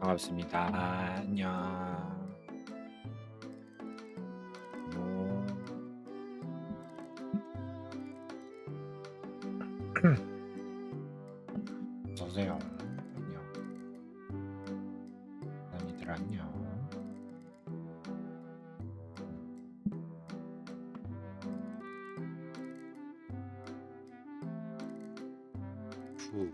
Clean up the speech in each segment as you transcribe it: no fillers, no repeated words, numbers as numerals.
반갑습니다. 안녕. 뭐 어서 오세요. 안녕. 많이들 안녕. 후.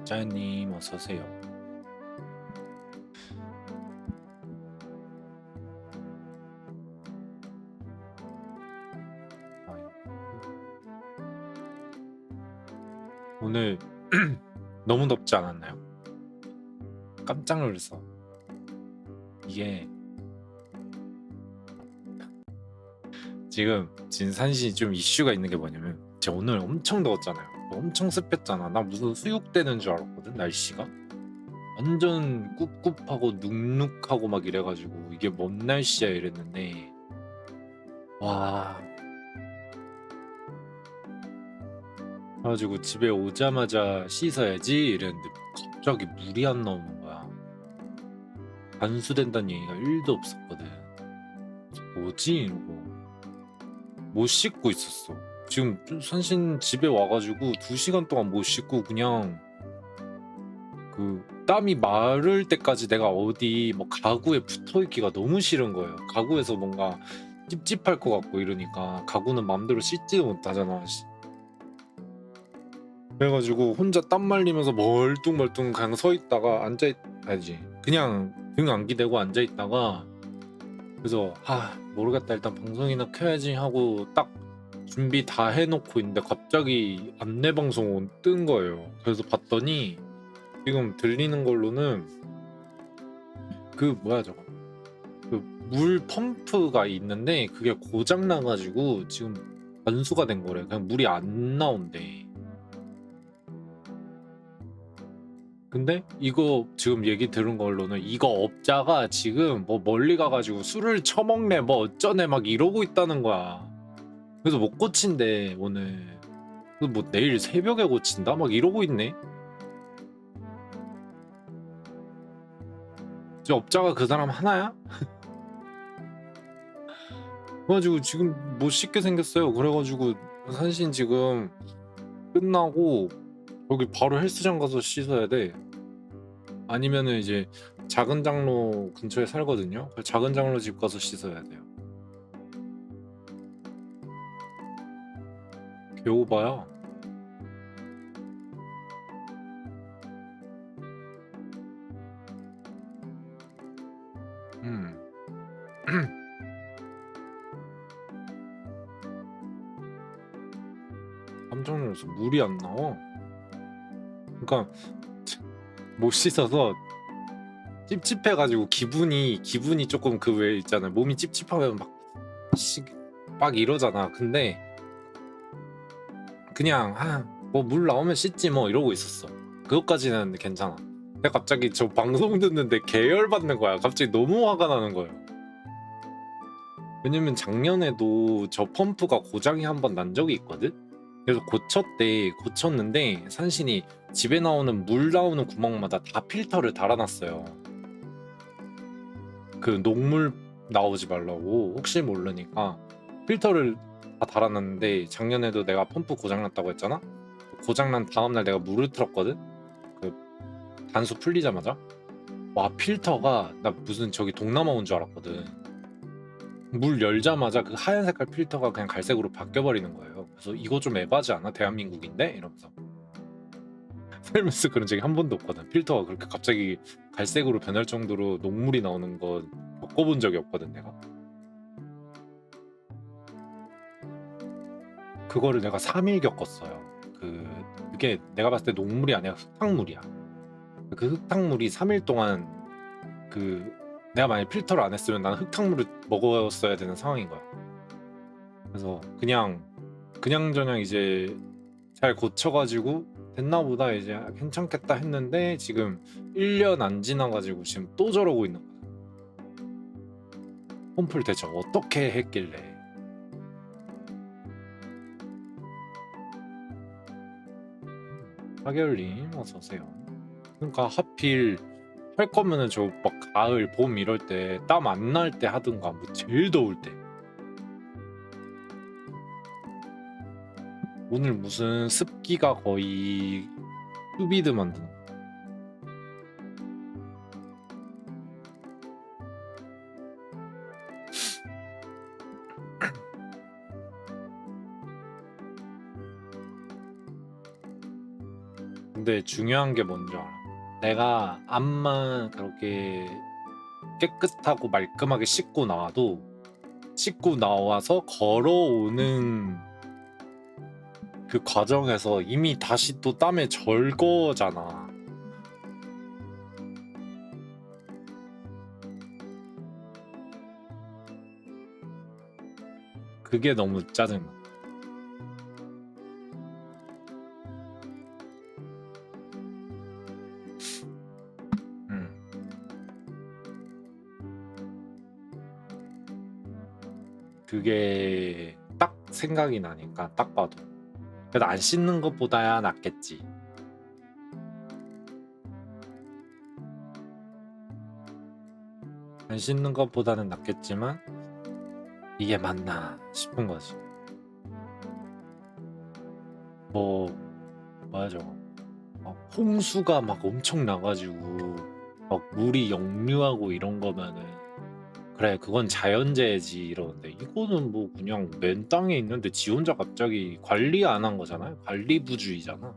짜님 어서 오세요. 아이, 오늘 너무 덥지 않았나요? 깜짝 놀랐어. 이게 지금 진산시 좀 이슈가 있는 게 뭐냐면 제가 오늘 엄청 더웠잖아요. 엄청 습했잖아. 나 무슨 수육되는 줄 알았거든 날씨가. 완전 꿉꿉하고 눅눅하고 막 이래가지고 이게 뭔 날씨야 이랬는데 와 그래가지고 집에 오자마자 씻어야지 이랬는데 갑자기 물이 안 나오는 거야. 반수된다는 얘기가 1도 없었거든. 뭐지? 이러고 못 씻고 있었어. 지금 산신 집에 와가지고 2시간 동안 못 씻고 그냥 그 땀이 마를 때까지 내가 어디 뭐 가구에 붙어 있기가 너무 싫은 거예요. 가구에서 뭔가 찝찝할 것 같고 이러니까 가구는 맘대로 씻지도 못하잖아. 그래가지고 혼자 땀 말리면서 멀뚱멀뚱 그냥 서 있다가 아니지 그냥 등 안기대고 앉아 있다가 그래서 모르겠다 일단 방송이나 켜야지 하고 딱 준비 다 해놓고 있는데 갑자기 안내 방송 뜬 거예요. 그래서 봤더니 지금 들리는 걸로는 그 뭐야 저거 그 물 펌프가 있는데 그게 고장 나가지고 지금 단수가 된 거래. 그냥 물이 안 나온대. 근데 이거 지금 얘기 들은 걸로는 이거 업자가 지금 뭐 멀리 가가지고 술을 처먹네 뭐 어쩌네 막 이러고 있다는 거야. 그래서 못 고친대 오늘. 그래서 뭐 내일 새벽에 고친다 막 이러고 있네. 저 업자가 그 사람 하나야? 그래가지고 지금 못 씻게 생겼어요. 그래가지고 산신 지금 끝나고 여기 바로 헬스장 가서 씻어야 돼. 아니면은 이제 작은 장로 근처에 살거든요. 그래서 작은 장로 집 가서 씻어야 돼요. 개오바야. 음. 깜짝 놀랐어. 물이 안 나와. 그러니까 못 씻어서 찝찝해가지고 기분이 조금 그 왜 있잖아. 몸이 찝찝하면 막 이러잖아. 근데 그냥 뭐 물 나오면 씻지 뭐 이러고 있었어. 그것까지는 괜찮아. 근데 갑자기 저 방송 듣는데 계열받는 거야. 갑자기 너무 화가 나는 거예요. 왜냐면 작년에도 저 펌프가 고장이 한 번 난 적이 있거든? 그래서 고쳤는데 산신이 집에 나오는 물 나오는 구멍마다 다 필터를 달아놨어요. 그 녹물 나오지 말라고 혹시 모르니까 필터를 다 달아놨는데 작년에도 내가 펌프 고장났다고 했잖아? 고장난 다음날 내가 물을 틀었거든? 그 단수 풀리자마자 와 필터가 나 무슨 저기 동남아 온 줄 알았거든. 물 열자마자 그 하얀 색깔 필터가 그냥 갈색으로 바뀌어버리는 거예요. 그래서 이거 좀 에바지 않아? 대한민국인데? 이러면서 살면서 그런 적이 한 번도 없거든. 필터가 그렇게 갑자기 갈색으로 변할 정도로 녹물이 나오는 거 겪어본 적이 없거든 내가. 그거를 내가 3일 겪었어요. 그게 내가 봤을 때 녹물이 아니라 흙탕물이야. 그 흙탕물이 3일 동안 그 내가 만약 필터를 안 했으면 나는 흙탕물을 먹었어야 되는 상황인 거야. 그래서 그냥저냥 이제 잘 고쳐가지고 됐나 보다 이제 괜찮겠다 했는데 지금 1년 안 지나가지고 지금 또 저러고 있는 거야. 펌프를 대체 어떻게 했길래. 하결님 어서오세요. 그러니까 하필 할 거면은 저 막 가을, 봄 이럴 때 땀 안 날 때 하든가 뭐 제일 더울 때. 오늘 무슨 습기가 거의 흡이드 만드는 거. 근데 중요한 게 뭔지 알아? 내가 암만 그렇게 깨끗하고 말끔하게 씻고 나와도 씻고 나와서 걸어오는 그 과정에서 이미 다시 또 땀에 절 거잖아. 그게 너무 짜증나. 음. 그게 딱 생각이 나니까 딱 봐도 그래도 안 씻는 것보다야 낫겠지. 안 씻는 것보다는 낫겠지만 이게 맞나 싶은 거지. 뭐 뭐야 저거 홍수가 막 엄청 나가지고 막 물이 역류하고 이런 거면은 그래 그건 자연재해지 이러는데 이거는 뭐 그냥 맨 땅에 있는데 지 혼자 갑자기 관리 안 한 거잖아요. 관리부주의잖아.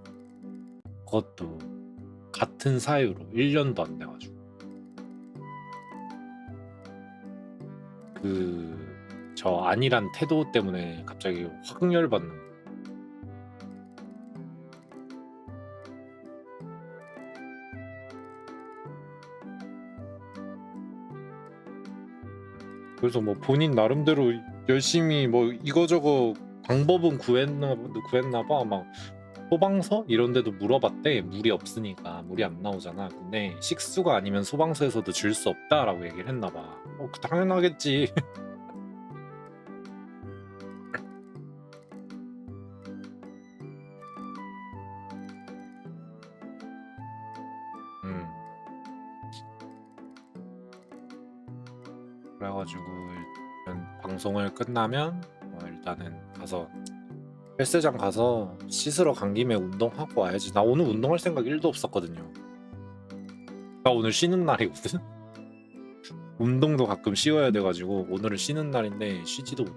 그것도 같은 사유로 1년도 안 돼가지고 그 저 안일한 태도 때문에 갑자기 확 열받는 거. 그래서 뭐 본인 나름대로 열심히 뭐 이거저거 방법은 구했나 봐. 막 소방서 이런 데도 물어봤대. 물이 없으니까 물이 안 나오잖아. 근데 식수가 아니면 소방서에서도 줄 수 없다라고 얘기를 했나 봐. 당연하겠지. 음. 그래가지고 일단 방송을 끝나면 일단은 가서 헬스장 가서 씻으러 간 김에 운동하고 와야지. 나 오늘 운동할 생각 1도 없었거든요. 나 오늘 쉬는 날이거든. 운동도 가끔 쉬어야 돼가지고 오늘은 쉬는 날인데 쉬지도 못.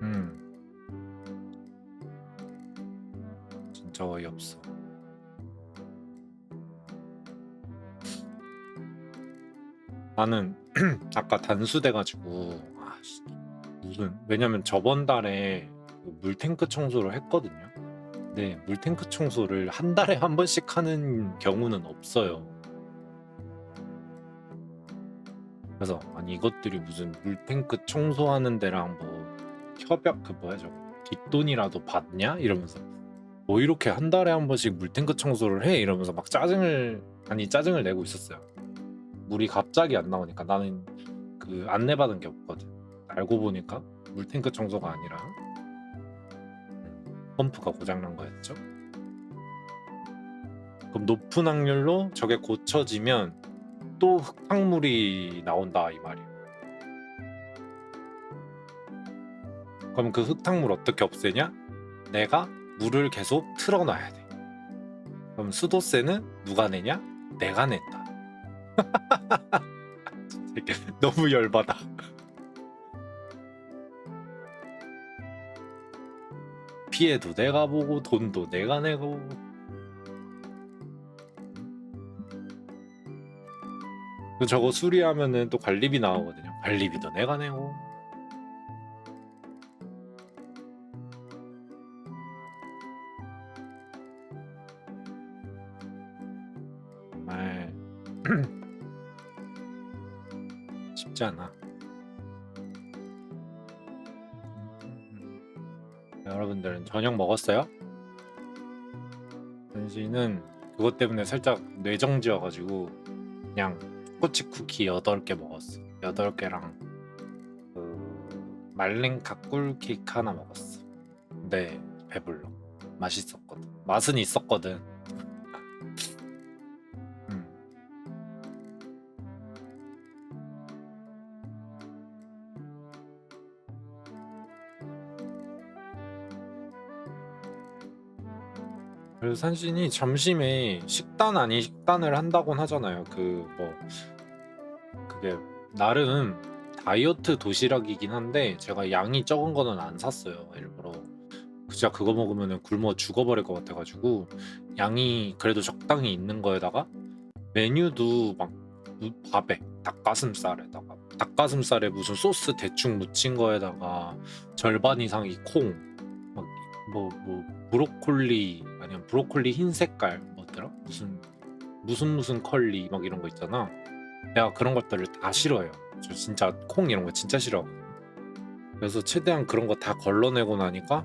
음, 진짜 어이없어. 나는 아까 단수돼가지고 무슨 왜냐면 저번 달에 그 물탱크 청소를 했거든요. 근데 물탱크 청소를 한 달에 한 번씩 하는 경우는 없어요. 그래서 아니 이것들이 무슨 물탱크 청소하는 데랑 뭐 협약 그 뭐야 저거 뒷돈이라도 받냐 이러면서 뭐 이렇게 한 달에 한 번씩 물탱크 청소를 해 이러면서 막 짜증을 내고 있었어요. 물이 갑자기 안 나오니까 나는 그 안내받은 게 없거든. 알고 보니까 물탱크 청소가 아니라 펌프가 고장난 거였죠. 그럼 높은 확률로 저게 고쳐지면 또 흙탕물이 나온다 이 말이에요. 그럼 그 흙탕물 어떻게 없애냐? 내가 물을 계속 틀어놔야 돼. 그럼 수도세는 누가 내냐? 내가 낸다. 너무 열받아. 피해도 내가 보고 돈도 내가 내고. 저거 수리하면은 또 관리비 나오거든요. 관리비도 내가 내고. 정말 쉽지 않아. 여러분들은 저녁 먹었어요? 현씨는 그것 때문에 살짝 뇌정지여가지고 그냥 초코칩 쿠키 8개 먹었어. 8개랑 그 말랭카 꿀 케이크 하나 먹었어. 근데 배불러. 맛있었거든. 맛은 있었거든. 음. 그래서 산신이 점심에 식단 아닌 식단을 한다곤 하잖아요. 그 뭐 그게 나름 다이어트 도시락이긴 한데 제가 양이 적은 거는 안 샀어요. 일부러. 진짜 그거 먹으면 굶어 죽어버릴 것 같아가지고 양이 그래도 적당히 있는 거에다가 메뉴도 막 밥에 닭가슴살에 무슨 소스 대충 묻힌 거에다가 절반 이상이 콩, 막 뭐 브로콜리 아니면 브로콜리 흰 색깔 뭐더라? 무슨 컬리 막 이런 거 있잖아. 내가 그런 것들을 다 싫어해요. 저 진짜 콩 이런 거 진짜 싫어. 그래서 최대한 그런 거 다 걸러내고 나니까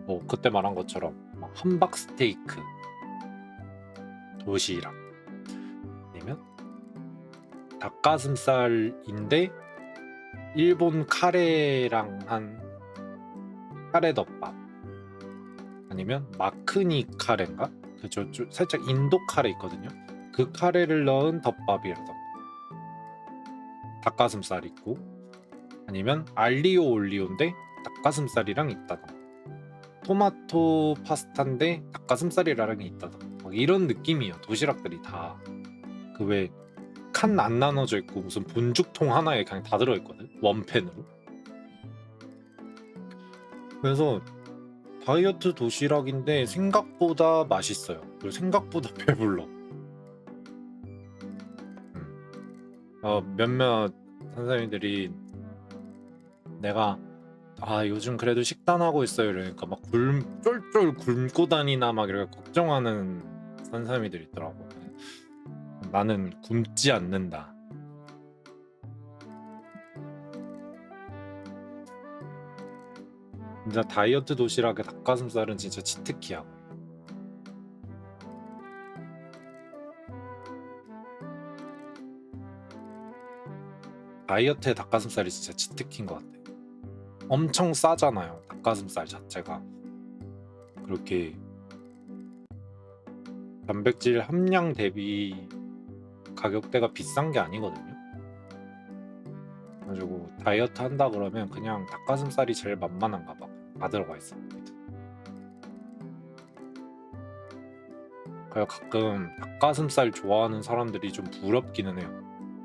뭐 그때 말한 것처럼 막 함박 스테이크, 도시락 아니면 닭가슴살인데 일본 카레랑 한 카레덮밥 아니면 마크니 카레인가? 그저 살짝 인도 카레 있거든요. 그 카레를 넣은 덮밥이라던가 닭가슴살 있고 아니면 알리오 올리오인데 닭가슴살이랑 있다던가 토마토 파스타인데 닭가슴살이랑 있다던가 막 이런 느낌이에요. 도시락들이 다 그 왜 칸 안 나눠져 있고 무슨 본죽통 하나에 그냥 다 들어있거든 원팬으로. 그래서 다이어트 도시락인데 생각보다 맛있어요. 그리고 생각보다 배불러. 몇몇 선생님들이 내가 요즘 그래도 식단하고 있어요 이러니까 막 쫄쫄 굶고 다니나 막 이렇게 걱정하는 선생님들이 있더라고. 나는 굶지 않는다. 진짜 다이어트 도시락에 닭가슴살은 진짜 치트키야. 다이어트에 닭가슴살이 진짜 치트키인 것 같아. 엄청 싸잖아요. 닭가슴살 자체가. 그렇게 단백질 함량 대비 가격대가 비싼 게 아니거든요. 그래가지고 다이어트 한다 그러면 그냥 닭가슴살이 제일 만만한가 봐. 다 들어가 있어. 그래서 가끔 닭가슴살 좋아하는 사람들이 좀 부럽기는 해요.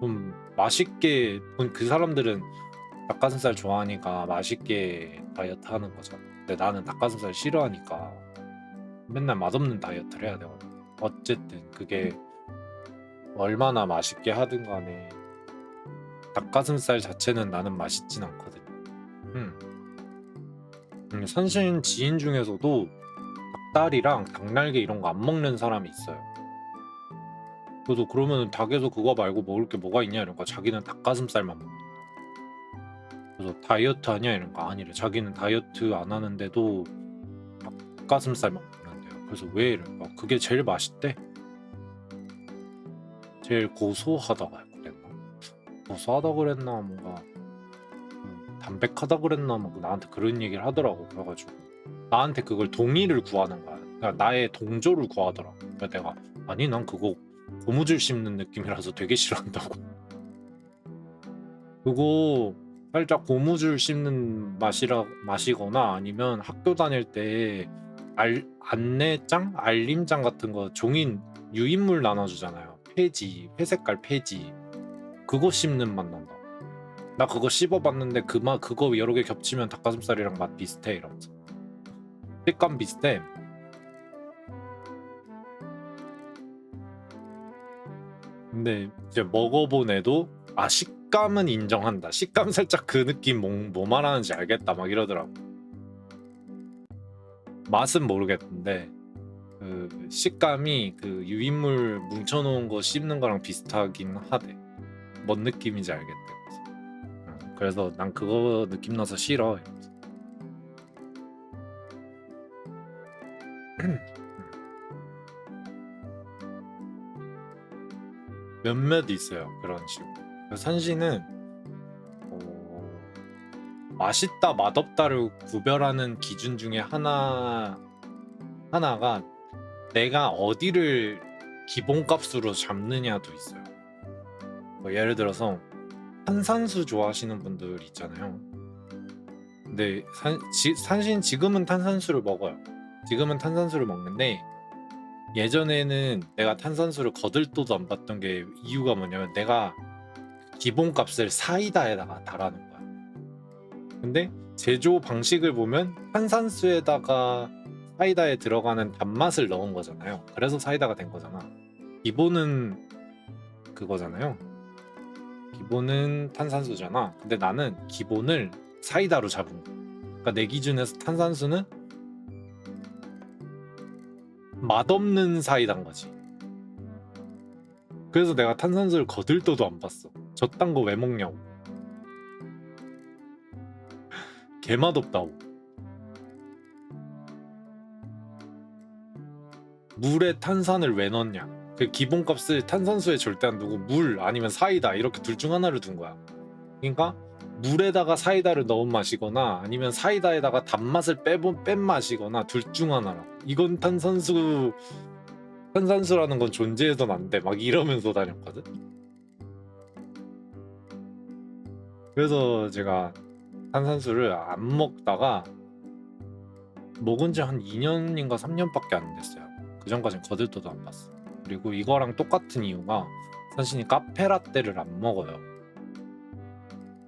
좀 맛있게 그 사람들은 닭가슴살 좋아하니까 맛있게 다이어트 하는 거죠. 근데 나는 닭가슴살 싫어하니까 맨날 맛없는 다이어트를 해야 되거든. 어쨌든 그게 얼마나 맛있게 하든 간에 닭가슴살 자체는 나는 맛있진 않거든. 음. 선신 지인 중에서도 닭다리랑 닭날개 이런 거 안 먹는 사람이 있어요. 그래서 그러면 닭에서 그거 말고 먹을 게 뭐가 있냐 이러니까 자기는 닭가슴살만 먹는. 그래서 다이어트 하냐 이러니까 아니래. 자기는 다이어트 안 하는데도 닭가슴살만 먹는데요. 그래서 왜 이러니까 그게 제일 맛있대. 제일 고소하다고 그랬나? 고소하다 그랬나 뭔가 담백하다 그랬나 뭐 나한테 그런 얘기를 하더라고. 그래가지고 나한테 그걸 동의를 구하는 거야. 그러니까 나의 동조를 구하더라. 그래서 내가 아니 난 그거 고무줄 씹는 느낌이라서 되게 싫어한다고. 그거 살짝 고무줄 씹는 맛이거나 아니면 학교 다닐 때 안내장, 알림장 같은 거 종이 유인물 나눠주잖아요. 폐지, 회색깔 폐지. 그거 씹는 맛 난다. 나 그거 씹어봤는데 그거 여러 개 겹치면 닭가슴살이랑 맛 비슷해 이러면서. 식감 비슷해. 근데 이제 먹어본 애도 식감은 인정한다. 식감 살짝 그 느낌 뭐 말하는지 알겠다 막 이러더라고. 맛은 모르겠는데 그 식감이 그 유인물 뭉쳐놓은 거 씹는 거랑 비슷하긴 하대. 뭔 느낌인지 알겠대. 그래서 난 그거 느낌 나서 싫어. 이러면서. 몇몇 있어요 그런 식으로. 산시는 어, 맛있다 맛없다를 구별하는 기준 중에 하나가 내가 어디를 기본값으로 잡느냐도 있어요. 뭐 예를 들어서 탄산수 좋아하시는 분들 있잖아요. 근데 사실 지금은 탄산수를 먹어요. 지금은 탄산수를 먹는데 예전에는 내가 탄산수를 거들떠도 안 봤던 게 이유가 뭐냐면 내가 기본값을 사이다에다가 달하는 거야. 근데 제조 방식을 보면 탄산수에다가 사이다에 들어가는 단맛을 넣은 거잖아요. 그래서 사이다가 된 거잖아. 기본은 그거잖아요. 기본은 탄산수잖아. 근데 나는 기본을 사이다로 잡은 거야. 그러니까 내 기준에서 탄산수는 맛없는 사이다인 거지. 그래서 내가 탄산수를 거들떠도 안 봤어. 저딴 거 왜 먹냐고. 개 맛없다고. 물에 탄산을 왜 넣냐. 그 기본값을 탄산수에 절대 안 두고 물 아니면 사이다 이렇게 둘 중 하나를 둔 거야. 그러니까 물에다가 사이다를 넣은 맛이거나 아니면 사이다에다가 단맛을 뺀 맛이거나 둘 중 하나라. 이건 탄산수라는 건 존재해선 안 돼. 막 이러면서 다녔거든. 그래서 제가 탄산수를 안 먹다가 먹은 지 한 2년인가 3년밖에 안 됐어요. 그 전까진 거들떠도 안 봤어. 그리고 이거랑 똑같은 이유가 사실 카페라떼를 안 먹어요.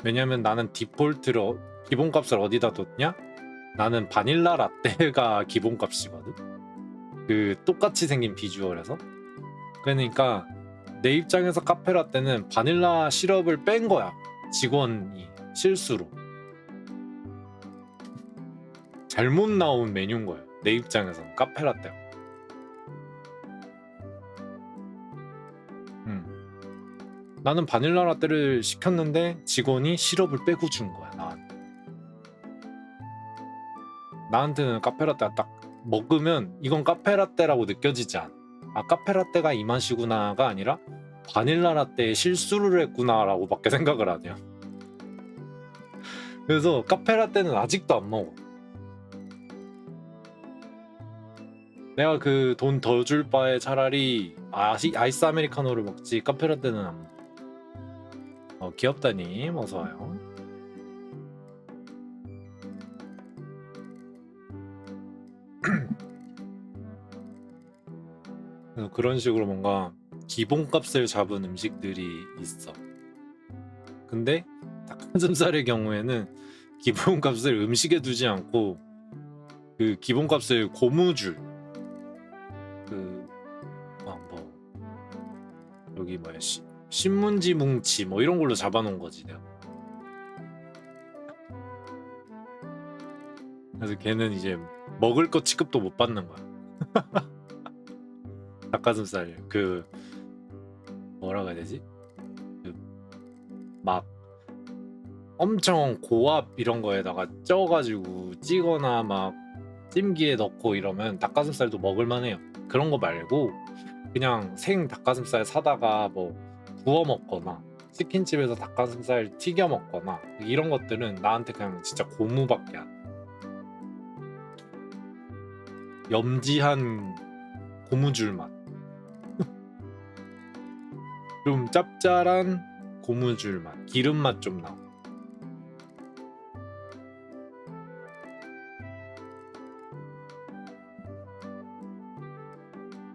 왜냐면 나는 디폴트로 기본값을 어디다 뒀냐? 나는 바닐라 라떼가 기본값이거든. 그 똑같이 생긴 비주얼에서. 그러니까 내 입장에서 카페라떼는 바닐라 시럽을 뺀 거야. 직원이 실수로. 잘못 나온 메뉴인 거예요. 내 입장에서는 카페라떼가. 나는 바닐라 라떼를 시켰는데 직원이 시럽을 빼고 준 거야. 나한테는 카페라떼가 딱 먹으면 이건 카페라떼라고 느껴지지 않아. 아, 카페라떼가 이 맛이구나가 아니라 바닐라 라떼에 실수를 했구나라고 밖에 생각을 안 해요. 그래서 카페라떼는 아직도 안 먹어. 내가 그 돈 더 줄 바에 차라리 아이스 아메리카노를 먹지 카페라떼는 안 먹어. 귀엽다님 어서와요. 그런 식으로 뭔가 기본값을 잡은 음식들이 있어. 근데 닭가슴살의 경우에는 기본값을 음식에 두지 않고 그 기본값을 고무줄 뭐 여기 뭐야 신문지 뭉치 뭐 이런 걸로 잡아놓은 거지 내가. 그래서 걔는 이제 먹을 거 취급도 못 받는 거야. 닭가슴살 그 뭐라고 해야 되지? 막 엄청 고압 이런 거에다가 쪄가지고 찌거나 막 찜기에 넣고 이러면 닭가슴살도 먹을만해요. 그런 거 말고 그냥 생 닭가슴살 사다가 뭐 구워 먹거나 치킨집에서 닭가슴살 튀겨 먹거나 이런 것들은 나한테 그냥 진짜 고무밖에 안 돼. 염지한 고무줄 맛. 좀 짭짤한 고무줄 맛. 기름 맛 좀 나고.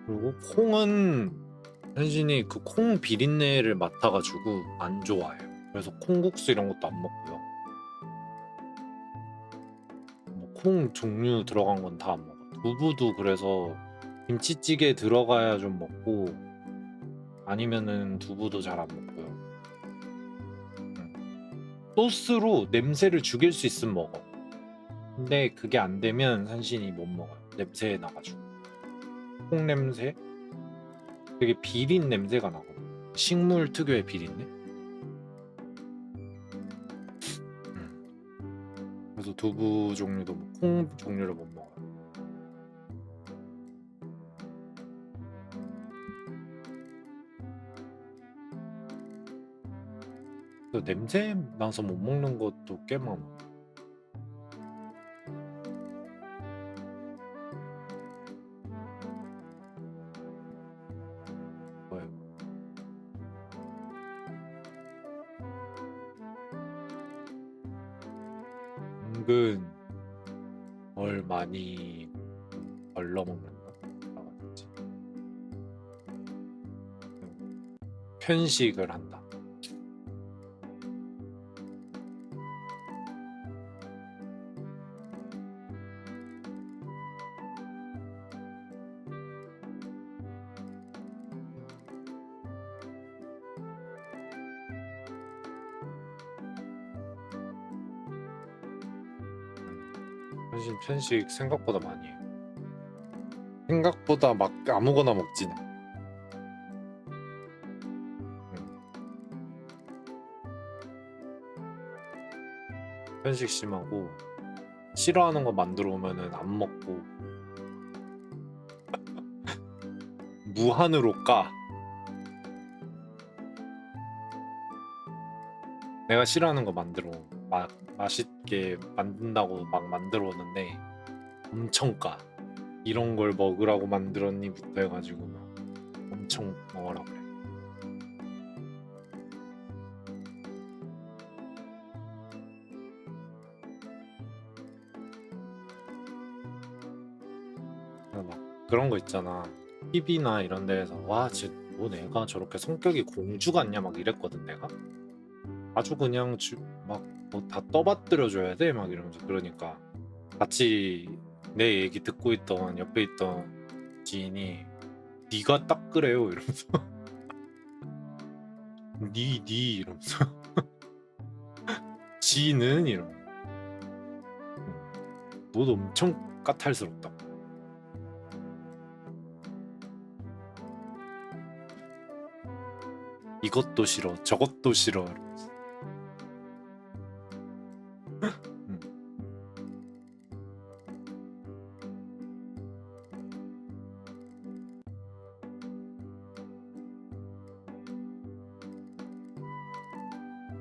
그리고 콩은 현진이 그 콩 비린내를 맡아가지고 안 좋아해요. 그래서 콩국수 이런 것도 안 먹고요. 뭐 콩 종류 들어간 건 다 안 먹어. 두부도 그래서 김치찌개 들어가야 좀 먹고 아니면은 두부도 잘 안 먹고요. 소스로 냄새를 죽일 수 있으면 먹어. 근데 그게 안 되면 산신이 못 먹어요. 냄새 나가지고. 콩 냄새? 되게 비린 냄새가 나거든. 식물 특유의 비린내? 그래서 두부 종류도 콩 종류를 못 먹어요. 그래서 냄새 나서 못 먹는 것도 꽤 많아. 은근 뭘 많이 걸러먹는다. 뭐라고 해야 되지? 편식을 한다. 편식 생각보다 많이 해요. 생각보다 막 아무거나 먹진 않아. 편식 심하고 싫어하는 거 만들어 오면은 안 먹고 무한으로 까. 내가 싫어하는 거 만들어 맛있게 만든다고 막 만들어 오는데 엄청 까. 이런 걸 먹으라고 만들었니부터 해가지고 막 엄청 먹으라 그래. 그래서 막 그런 거 있잖아. TV나 이런 데에서 와, 쟤뭐 내가 저렇게 성격이 공주 같냐 막 이랬거든 내가. 아주 그냥 막 뭐 다 떠받들여 줘야 돼 막 이러면서. 그러니까 같이 내 얘기 듣고 있던 옆에 있던 지인이 네가 딱 그래요 이러면서 니 이러면서 지는 이러면서 너도 엄청 까탈스럽다. 이것도 싫어 저것도 싫어 이러면서. 음,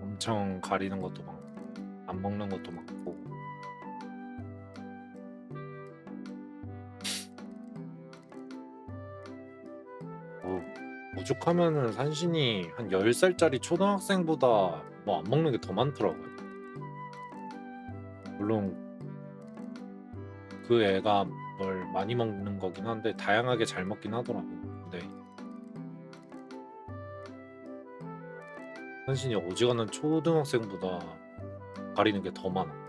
엄청 가리는 것도 많고 안 먹는 것도 많고. 오죽하면은 산신이 한 10살짜리 초등학생보다 뭐 안 먹는 게 더 많더라고요. 물론 그 애가 뭘 많이 먹는 거긴 한데 다양하게 잘 먹긴 하더라고. 근데 산신이 어지간한 초등학생보다 가리는 게 더 많아.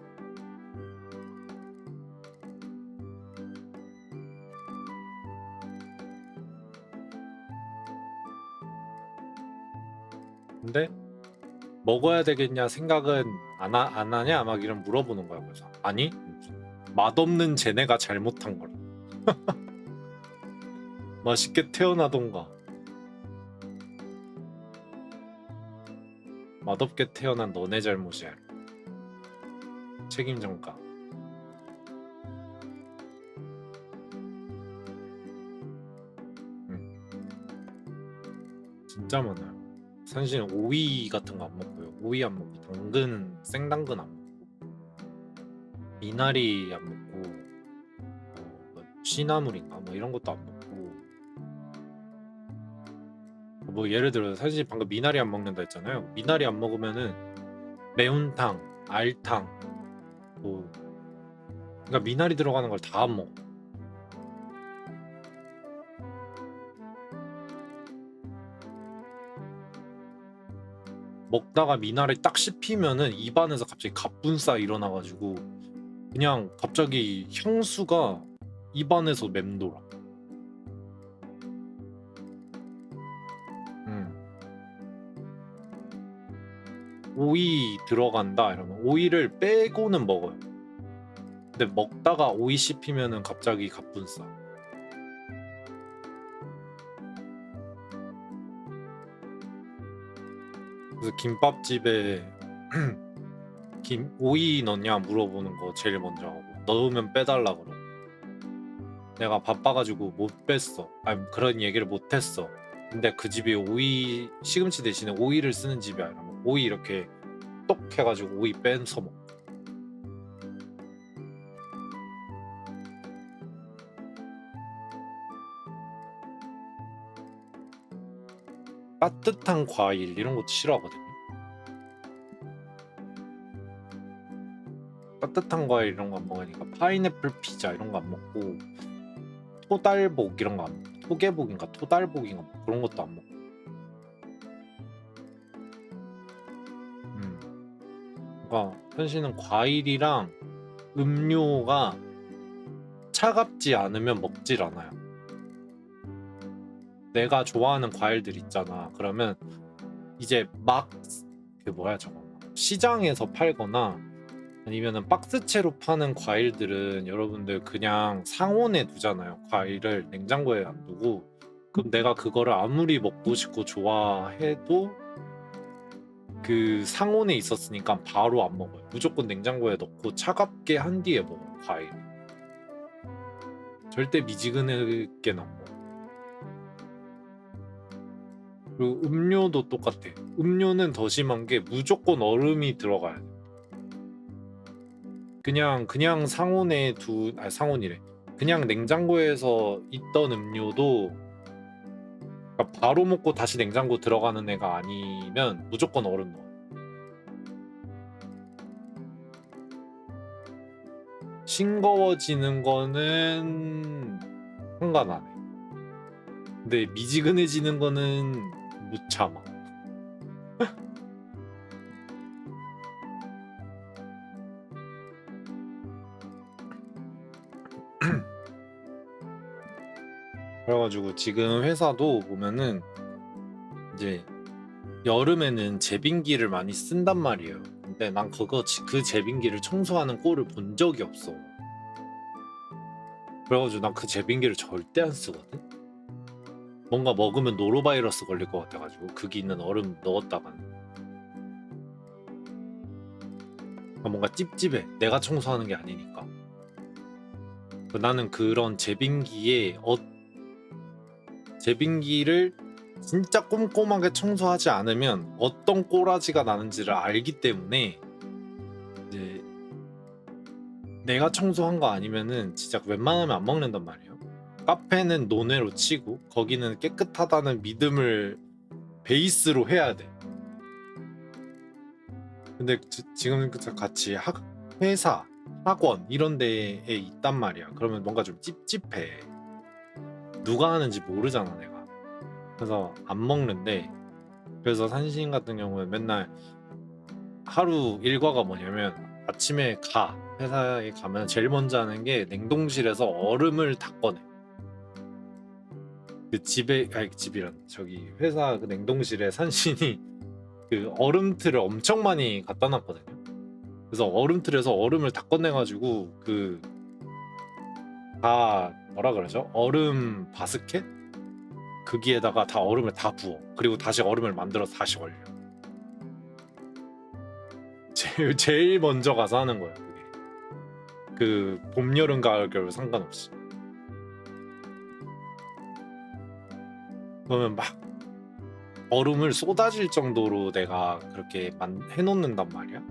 근데 먹어야 되겠냐 생각은 안 하냐 막 이런 물어보는 거야. 그래서 아니, 맛없는 쟤네가 잘못한 거라. 맛있게 태어나던가 맛없게 태어난 너네 잘못이야. 책임 전가. 진짜 많아요. 산신은 오이 같은 거 안 먹고요. 오이 안 먹고 당근, 생당근 안 먹고 미나리 안 먹고 뭐 시나물인가 뭐 이런 것도 안 먹고. 뭐 예를 들어 사실 방금 미나리 안 먹는다 했잖아요. 미나리 안 먹으면은 매운탕, 알탕, 뭐 그러니까 미나리 들어가는 걸 다 안 먹어. 먹다가 미나리 딱 씹히면은 입안에서 갑자기 갑분싸 일어나가지고 그냥 갑자기 향수가 입안에서 맴돌아. 오이 들어간다 이러면 오이를 빼고는 먹어요. 근데 먹다가 오이 씹히면은 갑자기 갑분싸. 그래서 김밥집에 오이 넣냐 물어보는 거 제일 먼저 하고 넣으면 빼달라 그러고. 내가 바빠가지고 못 뺐어. 아니 그런 얘기를 못 했어. 근데 그 집이 오이 시금치 대신에 오이를 쓰는 집이야. 이러면 오이 이렇게 똑 해가지고 오이 빼서 먹어. 따뜻한 과일 이런 것도 싫어하거든요. 따뜻한 과일 이런 거 안 먹으니까 파인애플 피자 이런 거 안 먹고 토달복 이런 거 안 먹고 토개복인가 토달복인가 뭐 그런 것도 안 먹고 그러니까 현실은 과일이랑 음료가 차갑지 않으면 먹질 않아요. 내가 좋아하는 과일들 있잖아. 그러면 이제 막 그 뭐야 저거 시장에서 팔거나 아니면은 박스채로 파는 과일들은 여러분들 그냥 상온에 두잖아요. 과일을 냉장고에 안 두고 그럼 내가 그거를 아무리 먹고 싶고 좋아해도 그 상온에 있었으니까 바로 안 먹어요. 무조건 냉장고에 넣고 차갑게 한 뒤에 먹어요. 과일. 절대 미지근하게는 안 먹어. 그리고 음료도 똑같아. 음료는 더 심한 게 무조건 얼음이 들어가야 돼. 그냥 상온에 상온이래. 그냥 냉장고에서 있던 음료도 그러니까 바로 먹고 다시 냉장고 들어가는 애가 아니면 무조건 얼음 넣어. 싱거워지는 거는 상관 안 해. 근데 미지근해지는 거는 못 참아. 그래가지고 지금 회사도 보면은 이제 여름에는 제빙기를 많이 쓴단 말이에요. 근데 난 그 제빙기를 청소하는 꼴을 본 적이 없어. 그래가지고 난 그 제빙기를 절대 안 쓰거든. 뭔가 먹으면 노로바이러스 걸릴 것 같아가지고 거기 있는 얼음 넣었다간 뭔가 찝찝해. 내가 청소하는 게 아니니까. 나는 그런 제빙기를 진짜 꼼꼼하게 청소하지 않으면 어떤 꼬라지가 나는지를 알기 때문에 이제 내가 청소한 거 아니면은 진짜 웬만하면 안 먹는단 말이에요. 카페는 논외로 치고 거기는 깨끗하다는 믿음을 베이스로 해야 돼. 근데 지금 같이 회사, 학원 이런 데에 있단 말이야. 그러면 뭔가 좀 찝찝해. 누가 하는지 모르잖아, 내가. 그래서 안 먹는데 그래서 산신 같은 경우는 맨날 하루 일과가 뭐냐면 아침에 회사에 가면 제일 먼저 하는 게 냉동실에서 얼음을 다 꺼내. 그 집이란 저기 회사 그 냉동실에 산신이 그 얼음틀을 엄청 많이 갖다 놨거든요. 그래서 얼음틀에서 얼음을 다 꺼내가지고 그 다 뭐라 그러죠? 얼음 바스켓? 거기에다가 다 얼음을 다 부어. 그리고 다시 얼음을 만들어서 다시 얼려. 제일 먼저 가서 하는 거예요. 그게. 그 봄, 여름, 가을, 겨울 상관없이. 그러면 막 얼음을 쏟아질 정도로 내가 그렇게 해놓는단 말이야.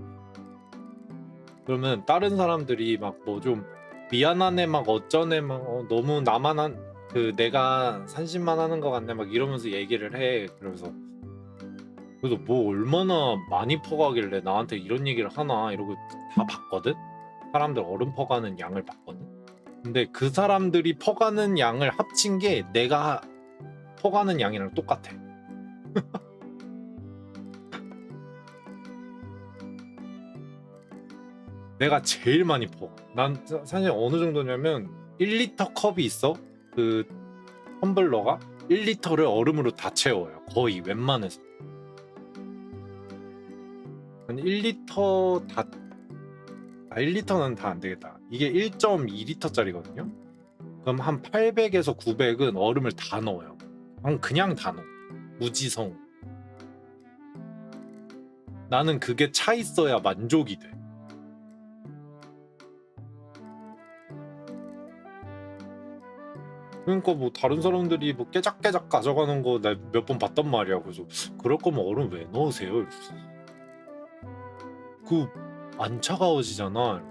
그러면 다른 사람들이 막 뭐 좀 미안하네 막 어쩌네 막 너무 내가 산신만 하는 것 같네 막 이러면서 얘기를 해. 그래서 뭐 얼마나 많이 퍼가길래 나한테 이런 얘기를 하나 이러고 다 봤거든. 사람들 얼음 퍼가는 양을 봤거든. 근데 그 사람들이 퍼가는 양을 합친 게 내가 퍼가는 양이랑 똑같아. 내가 제일 많이 퍼. 난 사실 어느 정도냐면 1리터 컵이 있어. 그 텀블러가 1리터를 얼음으로 다 채워요. 거의 웬만해서. 1리터 다 1리터는 다 안 되겠다. 이게 1.2리터짜리거든요. 그럼 한 800에서 900은 얼음을 다 넣어요. 그냥 다 넣어. 무지성. 나는 그게 차 있어야 만족이 돼. 그러니까 뭐 다른 사람들이 뭐 깨작깨작 가져가는 거 나 몇 번 봤단 말이야. 그래서 그럴 거면 얼음 왜 넣으세요? 이러면서. 안 차가워지잖아.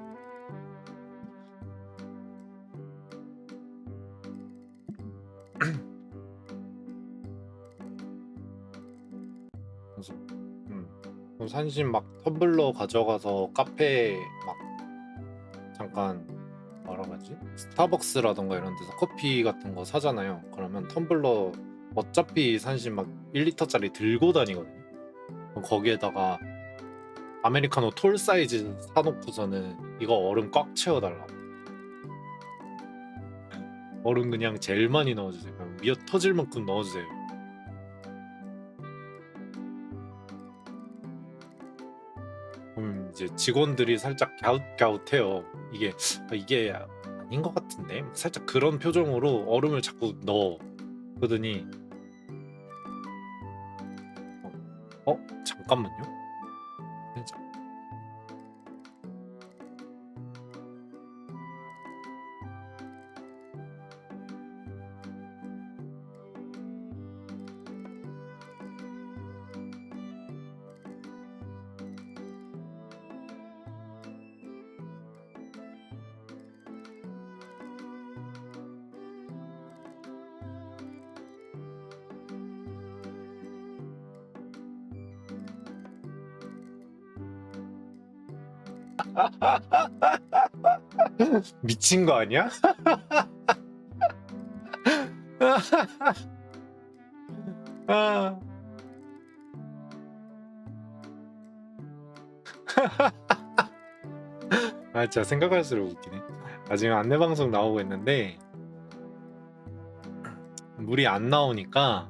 그래서 산신 막 텀블러 가져가서 카페 막 잠깐 뭐라고 하지? 스타벅스라던가 이런 데서 커피 같은 거 사잖아요. 그러면 텀블러 어차피 산신 막 1리터짜리 들고 다니거든요. 그럼 거기에다가 아메리카노 톨 사이즈 사놓고서는 이거 얼음 꽉 채워달라고. 얼음 그냥 제일 많이 넣어주세요. 그냥 미어 터질 만큼 넣어주세요. 그럼 이제 직원들이 살짝 갸웃갸웃해요. 이게 아닌 것 같은데? 살짝 그런 표정으로 얼음을 자꾸 넣어. 그러더니 잠깐만요. 살짝. 미친 거 아니야? 아, 진짜 생각할수록 웃기네. 지금 안내방송 나오고 있는데 물이 안 나오니까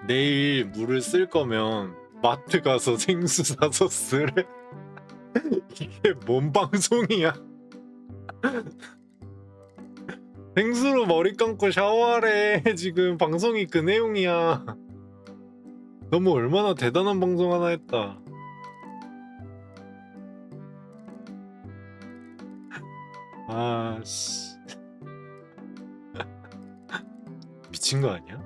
내일 물을 쓸 거면 마트 가서 생수 사서 쓰래. 이게 뭔 방송이야? 생수로 머리 감고 샤워하래. 지금 방송이 그 내용이야. 너무 얼마나 대단한 방송 하나 했다. 씨. 미친 거 아니야?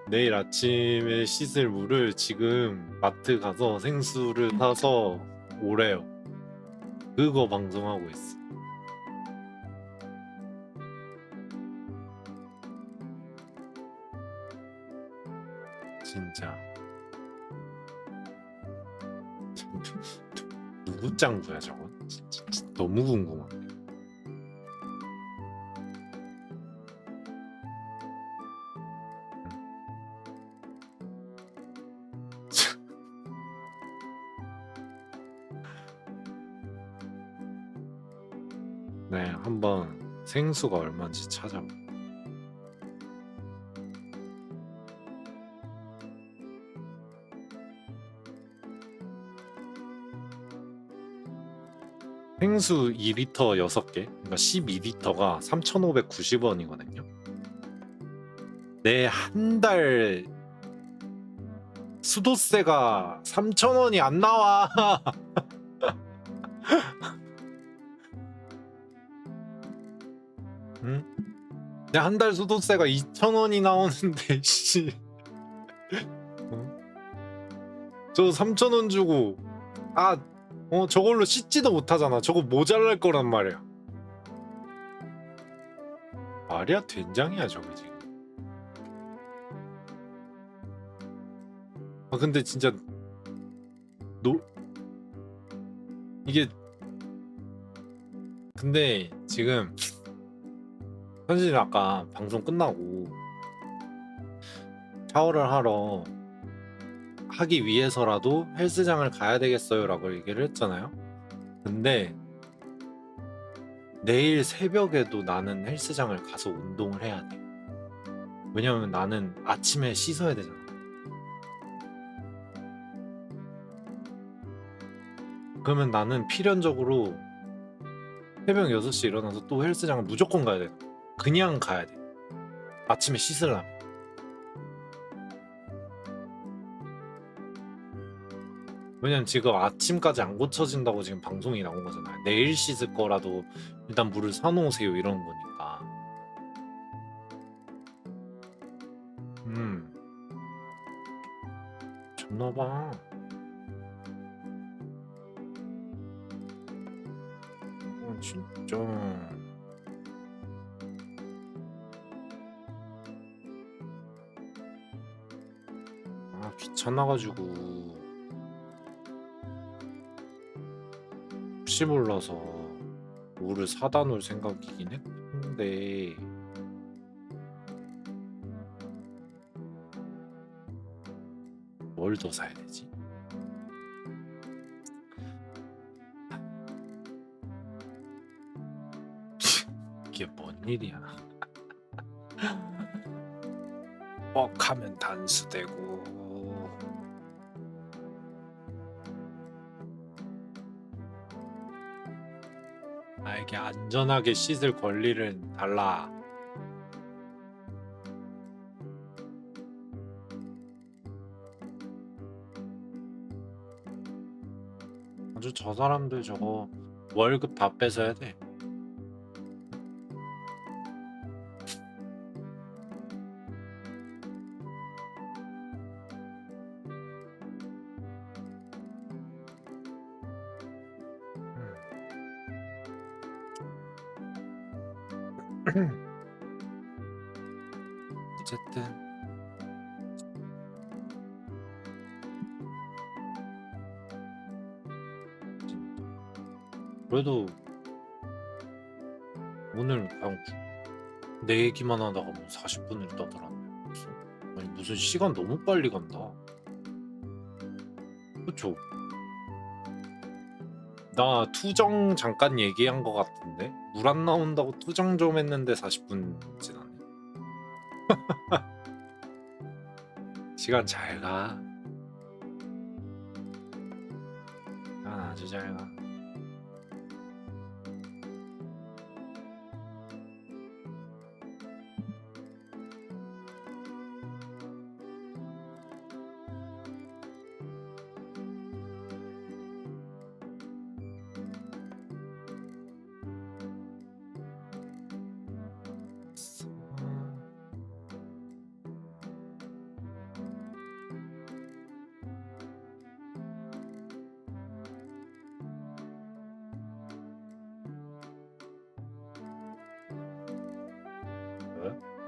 내일 아침에 씻을 물을 지금 마트 가서 생수를 사서 오래요. 그거 방송하고 있어. 진짜. 누구 짱구야 저거? 진짜 너무 궁금하네. 네, 한번 생수가 얼마인지 찾아봐. 생수 2리터 6개, 그러니까 12리터가 3,590원이거든요. 내 한 달 수도세가 3,000원이 안 나와. 응? 내 한 달 수도세가 2,000원이 나오는데 씨. 저 3,000원 주고 저걸로 씻지도 못하잖아. 저거 모자랄 거란 말이야. 말이야 된장이야 저게 지금. 근데 진짜 이게 근데 지금 현진이 아까 방송 끝나고 샤워를 하기 위해서라도 헬스장을 가야 되겠어요라고 얘기를 했잖아요. 근데 내일 새벽에도 나는 헬스장을 가서 운동을 해야 돼. 왜냐면 나는 아침에 씻어야 되잖아. 그러면 나는 필연적으로 새벽 6시 일어나서 또 헬스장을 무조건 가야 돼. 그냥 가야 돼. 아침에 씻으려면. 왜냐면 지금 아침까지 안 고쳐진다고 지금 방송이 나온 거잖아요. 내일 씻을 거라도 일단 물을 사놓으세요 이런 거니까. 좋나봐. 진짜. 귀찮아가지고. 혹시 몰라서 롤을 사다 놓을 생각이긴 했는데 뭘 더 사야 되지? 이게 뭔 일이야? 뻑하면 단수되고 나에게 안전하게 씻을 권리를 달라. 아주 저 사람들 저거 월급 다 뺏어야 돼. 어쨌든 그래도 오늘 그냥 내 얘기만 하다가 뭐 40분을 떠들었네. 아니 무슨 시간 너무 빨리 간다. 그쵸? 나 투정 잠깐 얘기한 것 같은데 물 안 나온다고 투정 좀 했는데 40분 지났네. 시간 잘 가. 시간 아주 잘 가.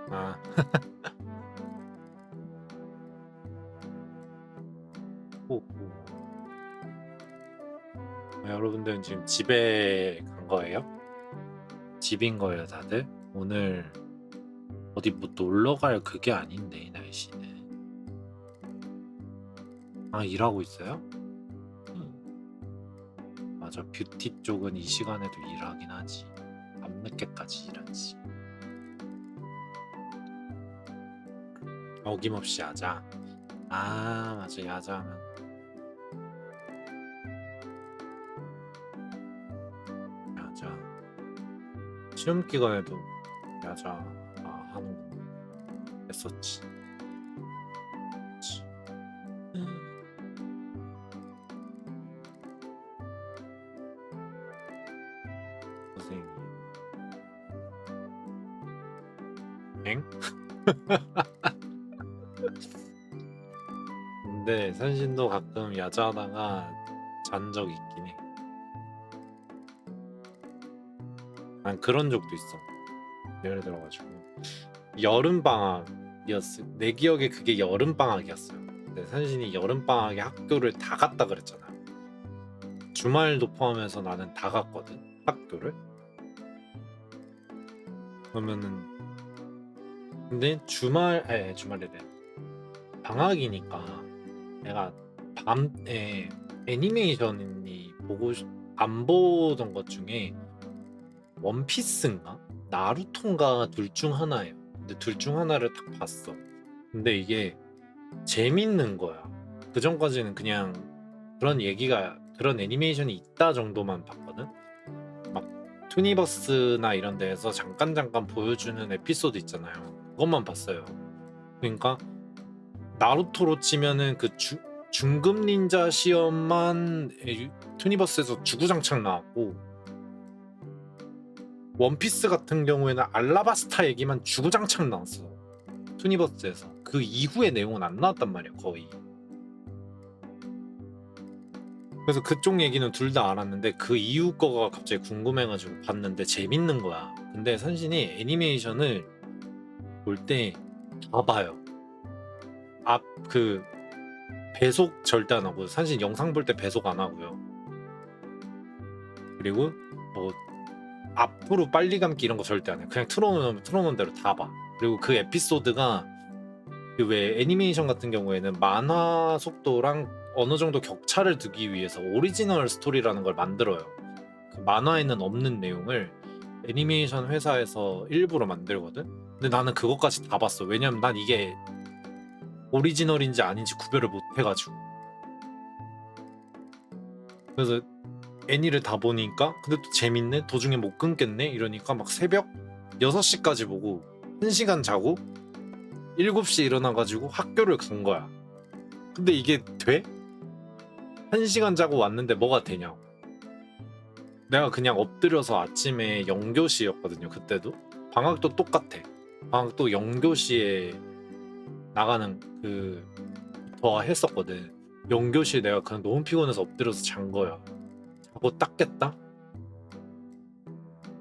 아 오, 여러분들은 지금 집에 간 거예요? 집인 거예요, 다들? 오늘 어디 뭐 놀러 갈 그게 아닌데 이 날씨는. 아 일하고 있어요? 맞아, 뷰티 쪽은 이 시간에도 일하긴 하지. 밤늦게까지 일하지. 어김없이 야자. 아 맞아, 야자하면 야자. 시험 기간에도 야자 하는 거 했었지. 그치. 선생님. 엥? 근데 선신도 가끔 야자하다가 잔 적 있긴 해. 난 그런 적도 있어. 예를 들어가지고 여름 방학이었어. 내 기억에 그게 여름 방학이었어요. 근데 선신이 여름 방학에 학교를 다 갔다 그랬잖아. 주말도 포함해서 나는 다 갔거든. 학교를. 그러면은 근데 주말이래. 방학이니까 내가 밤에 애니메이션이 안 보던 것 중에 원피스인가 나루토인가 둘 중 하나예요. 근데 둘 중 하나를 딱 봤어. 근데 이게 재밌는 거야. 그 전까지는 그냥 그런 애니메이션이 있다 정도만 봤거든. 막 투니버스나 이런 데에서 잠깐 보여주는 에피소드 있잖아요. 그것만 봤어요. 그러니까 나루토로 치면은 그 중급 닌자 시험만 투니버스에서 주구장창 나왔고, 원피스 같은 경우에는 알라바스타 얘기만 주구장창 나왔어. 투니버스에서. 그 이후의 내용은 안 나왔단 말이야, 거의. 그래서 그쪽 얘기는 둘 다 알았는데 그 이후 거가 갑자기 궁금해가지고 봤는데 재밌는 거야. 근데 선신이 애니메이션을 볼 때 다 봐요. 그 배속 절대 안 하고, 선신 영상 볼 때 배속 안 하고요. 그리고 뭐 앞으로 빨리 감기 이런 거 절대 안 해. 그냥 틀어놓은 대로 다 봐. 그리고 그 에피소드가 그 왜 애니메이션 같은 경우에는 만화 속도랑 어느 정도 격차를 두기 위해서 오리지널 스토리라는 걸 만들어요. 그 만화에는 없는 내용을 애니메이션 회사에서 일부러 만들거든. 근데 나는 그것까지 다 봤어. 왜냐면 난 이게 오리지널인지 아닌지 구별을 못 해가지고. 그래서 애니를 다 보니까 근데 또 재밌네, 도중에 못 끊겠네 이러니까 막 새벽 6시까지 보고 1시간 자고 7시에 일어나가지고 학교를 간 거야. 근데 이게 돼? 1시간 자고 왔는데 뭐가 되냐고. 내가 그냥 엎드려서 아침에 영교시였거든요. 그때도 방학도 똑같아. 방학도 영교시에 나가는 그 더 했었거든. 영교시에 내가 그냥 너무 피곤해서 엎드려서 잔 거야. 자고 딱 깼다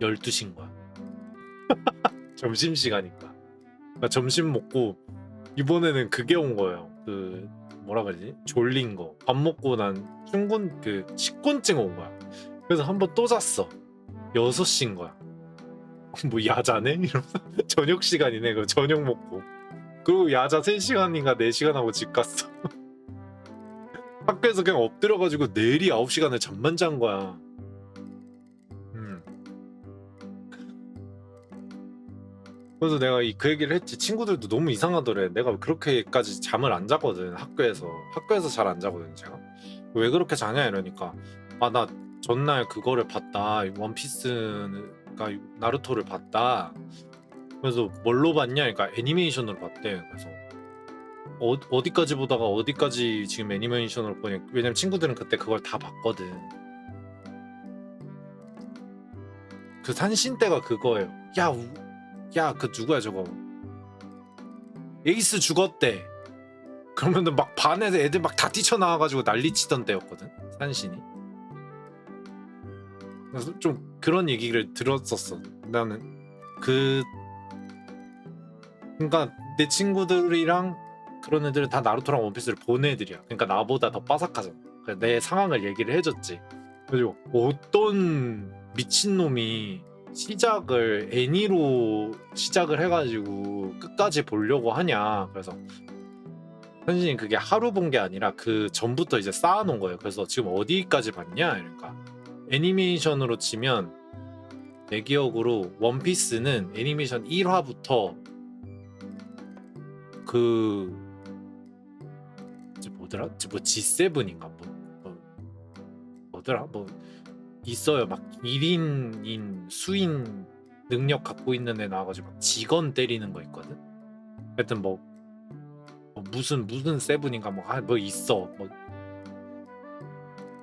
12시인 거야. 점심시간이니까. 그러니까 점심 먹고 이번에는 그게 온 거예요. 그 뭐라 그러지? 졸린 거. 밥 먹고 난 충곤 그 식곤증 온 거야. 그래서 한번 또 잤어. 6시인 거야. 뭐 야자네? 이러면서 저녁 시간이네. 그 저녁 먹고. 그리고 야자 3시간인가 4시간 하고 집 갔어. 학교에서 그냥 엎드려가지고 내일이 9시간을 잠만 잔 거야. 그래서 내가 그 얘기를 했지. 친구들도 너무 이상하더래. 내가 그렇게까지 잠을 안 자거든. 학교에서 잘 안 자거든 제가. 왜 그렇게 자냐 이러니까 아 나 전날 그거를 봤다. 원피스가 나루토를 봤다. 그래서 뭘로 봤냐? 그러니까 애니메이션으로 봤대. 그래서 어디까지 보다가 어디까지 지금 애니메이션으로 보냐. 왜냐면 친구들은 그때 그걸 다 봤거든. 그 산신 때가 그거예요. 야, 그 누구야 저거? 에이스 죽었대. 그러면은 막 반에서 애들 막 다 뛰쳐나와가지고 난리치던 때였거든. 산신이. 그래서 좀 그런 얘기를 들었었어. 나는 그러니까 내 친구들이랑 그런 애들은 다 나루토랑 원피스를 본 애들이야. 그러니까 나보다 더 빠삭하잖아. 그래서 내 상황을 얘기를 해줬지. 그리고 어떤 미친놈이 시작을 애니로 시작을 해가지고 끝까지 보려고 하냐. 그래서 현진이 그게 하루 본 게 아니라 그 전부터 이제 쌓아놓은 거예요. 그래서 지금 어디까지 봤냐? 그러니까 애니메이션으로 치면 내 기억으로 원피스는 애니메이션 1화부터 그 뭐더라? 뭐 G7인가 뭐더라? 뭐 있어요. 막 1인인 수인 능력 갖고 있는 애 나와가지고 막 직원 때리는 거 있거든. 하여튼 뭐 무슨 세븐인가 뭐 있어. 뭐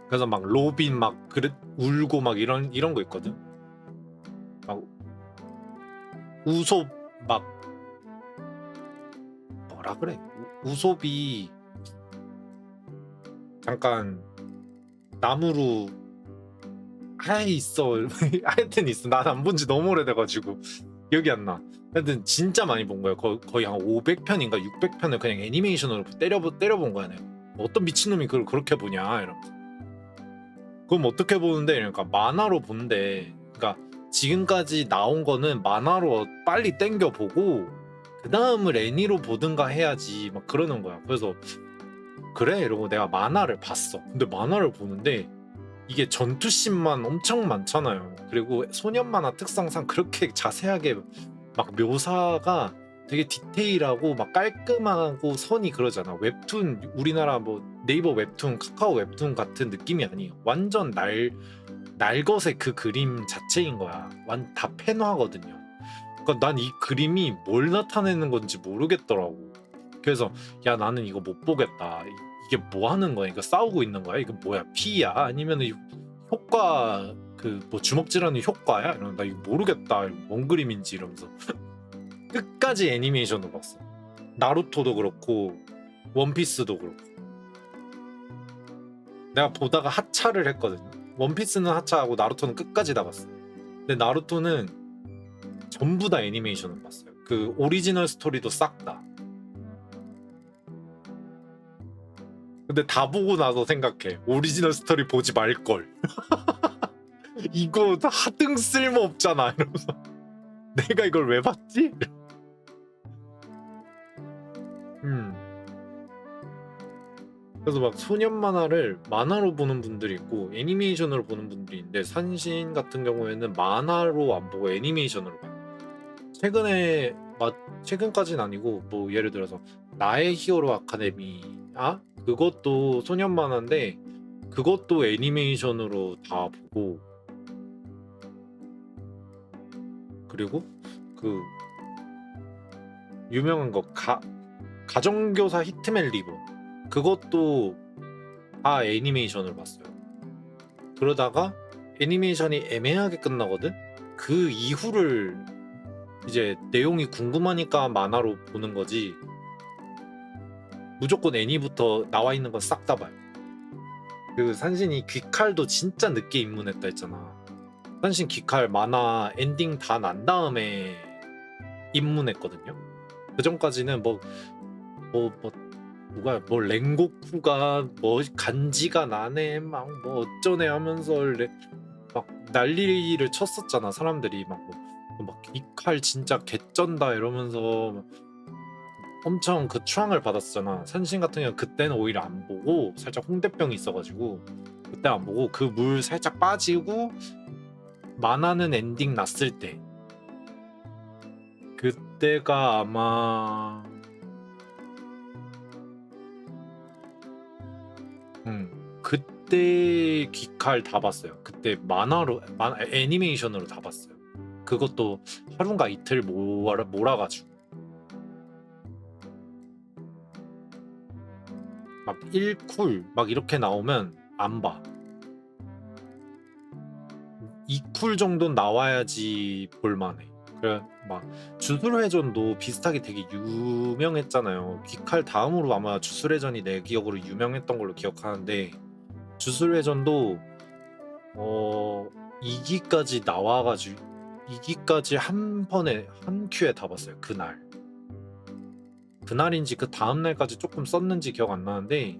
그래서 막 로빈 막 그래 울고 막 이런 거 있거든. 막 우솝 막 뭐라 그래? 우솝이 잠깐 나무로 있어. 하여튼 있어. 난 안 본 지 너무 오래돼가지고 기억이 안 나. 하여튼 진짜 많이 본 거야. 거의 한 500편인가 600편을 그냥 애니메이션으로 때려본 거야. 내가. 어떤 미친놈이 그걸 그렇게 보냐 이러면서. 그럼 어떻게 보는데? 그러니까 만화로 본대. 그러니까 지금까지 나온 거는 만화로 빨리 땡겨 보고 그 다음을 애니로 보든가 해야지 막 그러는 거야. 그래서 그래 이러고 내가 만화를 봤어. 근데 만화를 보는데 이게 전투씬만 엄청 많잖아요. 그리고 소년 만화 특성상 그렇게 자세하게 막 묘사가 되게 디테일하고 막 깔끔하고 선이 그러잖아. 웹툰 우리나라 뭐 네이버 웹툰, 카카오 웹툰 같은 느낌이 아니에요. 완전 날것의 그 그림 자체인 거야. 다 펜화거든요. 그러니까 난 이 그림이 뭘 나타내는 건지 모르겠더라고. 그래서 야 나는 이거 못 보겠다. 이게 뭐 하는 거야? 이거 싸우고 있는 거야? 이거 뭐야? 피야? 아니면은 효과 그 뭐 주먹질하는 효과야? 이러면 나 이거 모르겠다. 뭔 그림인지 이러면서 끝까지 애니메이션으로 봤어. 나루토도 그렇고 원피스도 그렇고. 내가 보다가 하차를 했거든. 원피스는 하차하고 나루토는 끝까지 다 봤어. 근데 나루토는 전부 다 애니메이션으로 봤어요. 그 오리지널 스토리도 싹 다. 근데 다 보고 나서 생각해. 오리지널 스토리 보지 말걸. 이거 하등 쓸모 없잖아 이러면서 내가 이걸 왜 봤지? 음. 그래서 막 소년 만화를 만화로 보는 분들이 있고 애니메이션으로 보는 분들이 있는데 산신 같은 경우에는 만화로 안 보고 애니메이션으로 봐요. 최근에 최근까지는 아니고 뭐 예를 들어서 나의 히어로 아카데미아 그것도 소년 만화인데 그것도 애니메이션으로 다 보고 그리고 그 유명한 거 가정교사 히트맨 리본 그것도 다 애니메이션으로 봤어요. 그러다가 애니메이션이 애매하게 끝나거든? 그 이후를 이제 내용이 궁금하니까 만화로 보는 거지 무조건 애니부터 나와 있는 건 싹 다 봐요. 그 산신이 귀칼도 진짜 늦게 입문했다 했잖아. 산신 귀칼 만화 엔딩 다 난 다음에 입문했거든요. 그 전까지는 누가 뭐 랭고쿠가 뭐 간지가 나네 막 뭐 어쩌네 하면서 막 난리를 쳤었잖아. 사람들이 막 귀칼 진짜 개쩐다 이러면서 엄청 그 추앙을 받았잖아. 산신 같은 경우는 그때는 오히려 안 보고 살짝 홍대병이 있어가지고 그때 안 보고 그 물 살짝 빠지고 만화는 엔딩 났을 때 그때가 아마 그때 귀칼 다 봤어요. 그때 애니메이션으로 다 봤어요. 그것도 하루인가 이틀 몰아가지고 막 1쿨 막 이렇게 나오면 안 봐. 2쿨 정도는 나와야지 볼만해. 그래 막 주술회전도 비슷하게 되게 유명했잖아요. 귀칼 다음으로 아마 주술회전이 내 기억으로 유명했던 걸로 기억하는데 주술회전도 2기까지 나와가지고 2기까지 한 번에 한 큐에 다 봤어요. 그날인지 그 다음날까지 조금 썼는지 기억 안 나는데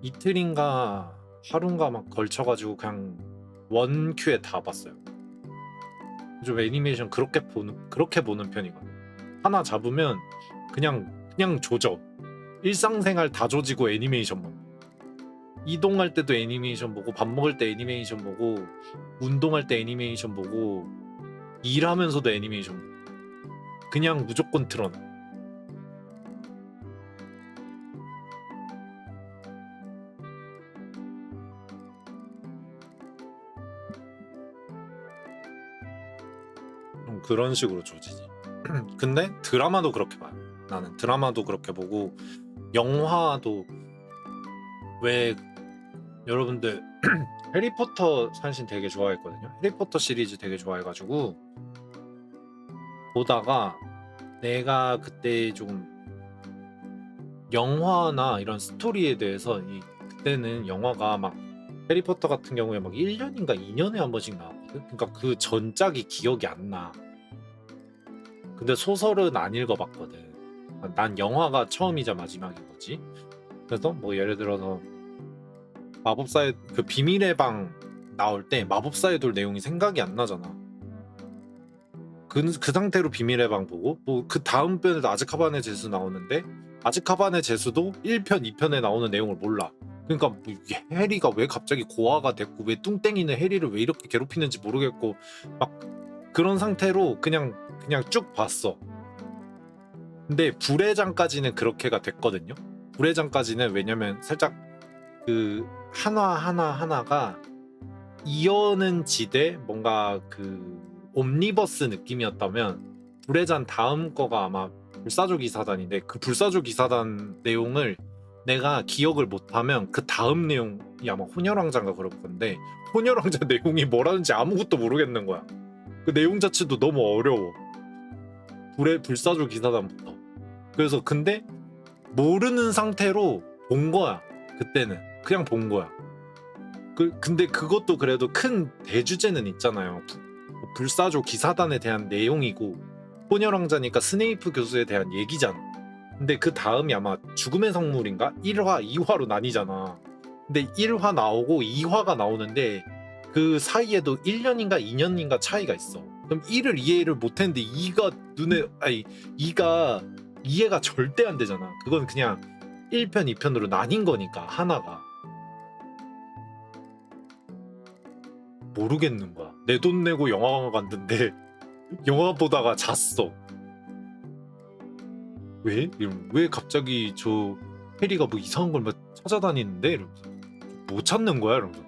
이틀인가 하루인가 막 걸쳐가지고 그냥 원 큐에 다 봤어요. 좀 애니메이션 그렇게 보는 편이거든. 하나 잡으면 그냥 조져. 일상생활 다 조지고 애니메이션만. 이동할 때도 애니메이션 보고 밥 먹을 때 애니메이션 보고 운동할 때 애니메이션 보고 일하면서도 애니메이션 보고 그냥 무조건 틀어놔. 좀 그런 식으로 조지지. 근데 드라마도 그렇게 봐요. 나는 드라마도 그렇게 보고 영화도 왜 여러분들 해리포터 산신 되게 좋아했거든요. 해리포터 시리즈 되게 좋아해가지고 보다가 내가 그때 조금 영화나 이런 스토리에 대해서 그때는 영화가 막 해리포터 같은 경우에 막 1년인가 2년에 한 번씩 나왔거든. 그러니까 그 전작이 기억이 안 나. 근데 소설은 안 읽어봤거든. 난 영화가 처음이자 마지막인 거지. 그래서 뭐 예를 들어서 마법사의 그 비밀의 방 나올 때 마법사의 돌 내용이 생각이 안 나잖아. 그 상태로 비밀의 방 보고 뭐 그 다음 편에도 아즈카반의 제수 나오는데 아즈카반의 제수도 1편, 2편에 나오는 내용을 몰라. 그러니까 뭐 해리가 왜 갑자기 고아가 됐고 왜 뚱땡이는 해리를 왜 이렇게 괴롭히는지 모르겠고 막 그런 상태로 그냥 쭉 봤어. 근데 불의 장까지는 그렇게가 됐거든요. 불의 장까지는 왜냐면 살짝 그 하나가 이어는 지대 뭔가 그 옴니버스 느낌이었다면 불의 잔 다음 거가 아마 불사조 기사단인데 그 불사조 기사단 내용을 내가 기억을 못하면 그 다음 내용이 아마 혼혈왕자인가 그럴 건데 혼혈왕자 내용이 뭐라는지 아무것도 모르겠는 거야. 그 내용 자체도 너무 어려워. 불사조 기사단부터. 그래서 근데 모르는 상태로 본 거야. 그때는 그냥 본 거야. 근데 그것도 그래도 큰 대주제는 있잖아요. 불사조 기사단에 대한 내용이고 혼혈왕자니까 스네이프 교수에 대한 얘기잖아. 근데 그 다음이 아마 죽음의 성물인가? 1화, 2화로 나뉘잖아. 근데 1화 나오고 2화가 나오는데 그 사이에도 1년인가 2년인가 차이가 있어. 그럼 1을 이해를 못했는데 2가 눈에 아니 2가 이해가 절대 안 되잖아. 그건 그냥 1편 2편으로 나뉜 거니까 하나가. 모르겠는 거야. 내 돈 내고 영화관 갔는데 영화 보다가 잤어. 왜? 왜 갑자기 저 해리가 뭐 이상한 걸 막 찾아다니는데? 이러면서 뭐 찾는 거야? 이러면서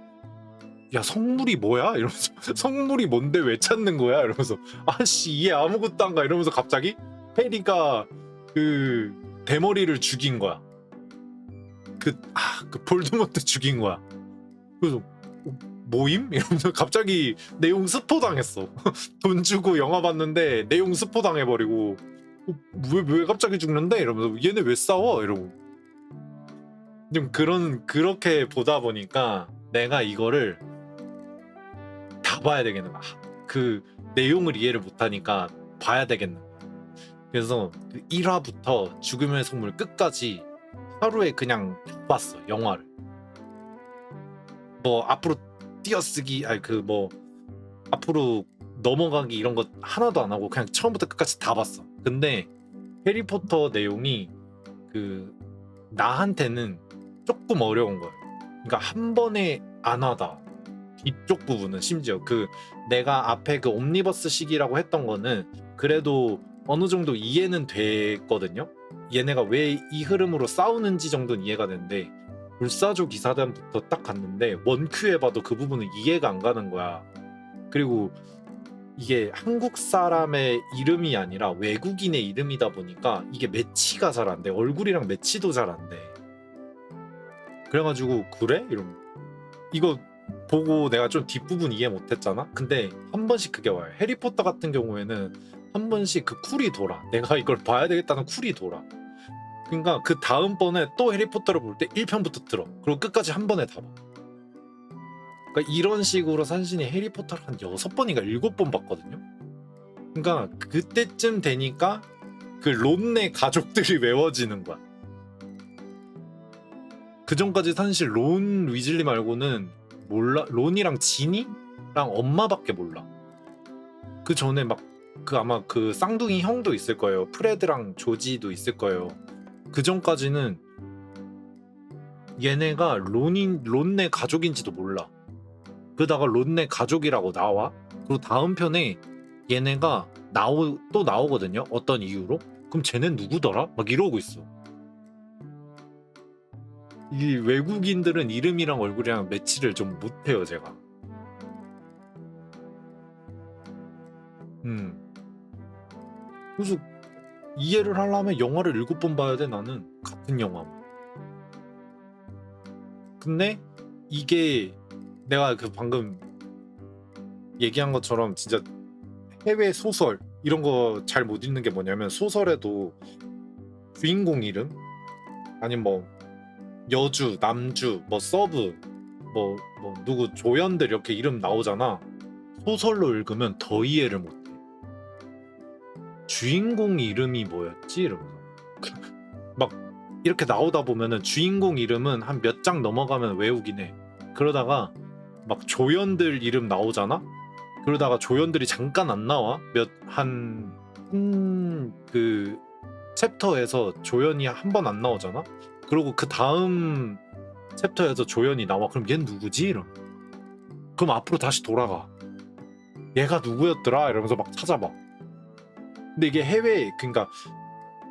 야 성물이 뭐야? 이러면서 성물이 뭔데 왜 찾는 거야? 이러면서 아씨 이해 아무것도 안 가. 이러면서 갑자기 해리가 그 대머리를 죽인 거야. 그 볼드모트 죽인 거야. 그래서 모임? 이러면서 갑자기 내용 스포 당했어. 돈 주고 영화 봤는데 내용 스포 당해버리고 왜 갑자기 죽는데? 이러면서 얘네 왜 싸워? 이러고 좀 그렇게 보다 보니까 내가 이거를 다 봐야 되겠는 거야. 그 내용을 이해를 못하니까 봐야 되겠는 거야. 그래서 그 1화부터 죽음의 성물 끝까지 하루에 그냥 다 봤어. 영화를. 뭐 앞으로 띄어쓰기 아니 그 뭐 앞으로 넘어가기 이런 거 하나도 안 하고 그냥 처음부터 끝까지 다 봤어. 근데 해리포터 내용이 그 나한테는 조금 어려운 거예요. 그러니까 한 번에 안 하다. 뒤쪽 부분은 심지어 그 내가 앞에 그 옴니버스식이라고 했던 거는 그래도 어느 정도 이해는 됐거든요. 얘네가 왜 이 흐름으로 싸우는지 정도는 이해가 되는데 불사조 기사단부터 딱 갔는데 원큐에 봐도 그 부분은 이해가 안 가는 거야. 그리고 이게 한국 사람의 이름이 아니라 외국인의 이름이다 보니까 이게 매치가 잘 안 돼. 얼굴이랑 매치도 잘 안 돼. 그래가지고 그래? 이러면 이거 보고 내가 좀 뒷부분 이해 못했잖아? 근데 한 번씩 그게 와요. 해리포터 같은 경우에는 한 번씩 그 쿨이 돌아. 내가 이걸 봐야 되겠다는 쿨이 돌아. 그러니까 그 다음번에 또 해리포터를 볼 때 1편부터 들어. 그리고 끝까지 한 번에 다 봐. 그러니까 이런 식으로 산신이 해리포터를 한 6번인가 7번 봤거든요. 그러니까 그때쯤 되니까 그 론의 가족들이 외워지는 거야. 그 전까지 사실 론 위즐리 말고는 몰라. 론이랑 지니랑 엄마밖에 몰라. 그 전에 막 그 아마 그 쌍둥이 형도 있을 거예요. 프레드랑 조지도 있을 거예요. 그 전까지는 얘네가 론의 가족인지도 몰라. 그러다가 론의 가족이라고 나와. 그리고 다음 편에 얘네가 또 나오거든요. 어떤 이유로? 그럼 쟤는 누구더라? 막 이러고 있어. 이 외국인들은 이름이랑 얼굴이랑 매치를 좀 못해요, 제가. 그래서 이해를 하려면 영화를 7번 봐야 돼, 나는. 같은 영화. 근데 이게 내가 그 방금 얘기한 것처럼 진짜 해외 소설 이런 거 잘 못 읽는 게 뭐냐면 소설에도 주인공 이름 아니면 뭐 여주, 남주, 뭐 서브 뭐 누구 조연들 이렇게 이름 나오잖아. 소설로 읽으면 더 이해를 못해. 주인공 이름이 뭐였지? 이러면서 막 이렇게 나오다 보면은 주인공 이름은 한 몇 장 넘어가면 외우긴 해. 그러다가 막 조연들 이름 나오잖아? 그러다가 조연들이 잠깐 안 나와. 그 챕터에서 조연이 한 번 안 나오잖아? 그리고 그 다음 챕터에서 조연이 나와. 그럼 얘는 누구지? 이럼. 그럼 앞으로 다시 돌아가. 얘가 누구였더라? 이러면서 막 찾아봐. 근데 이게 해외, 그러니까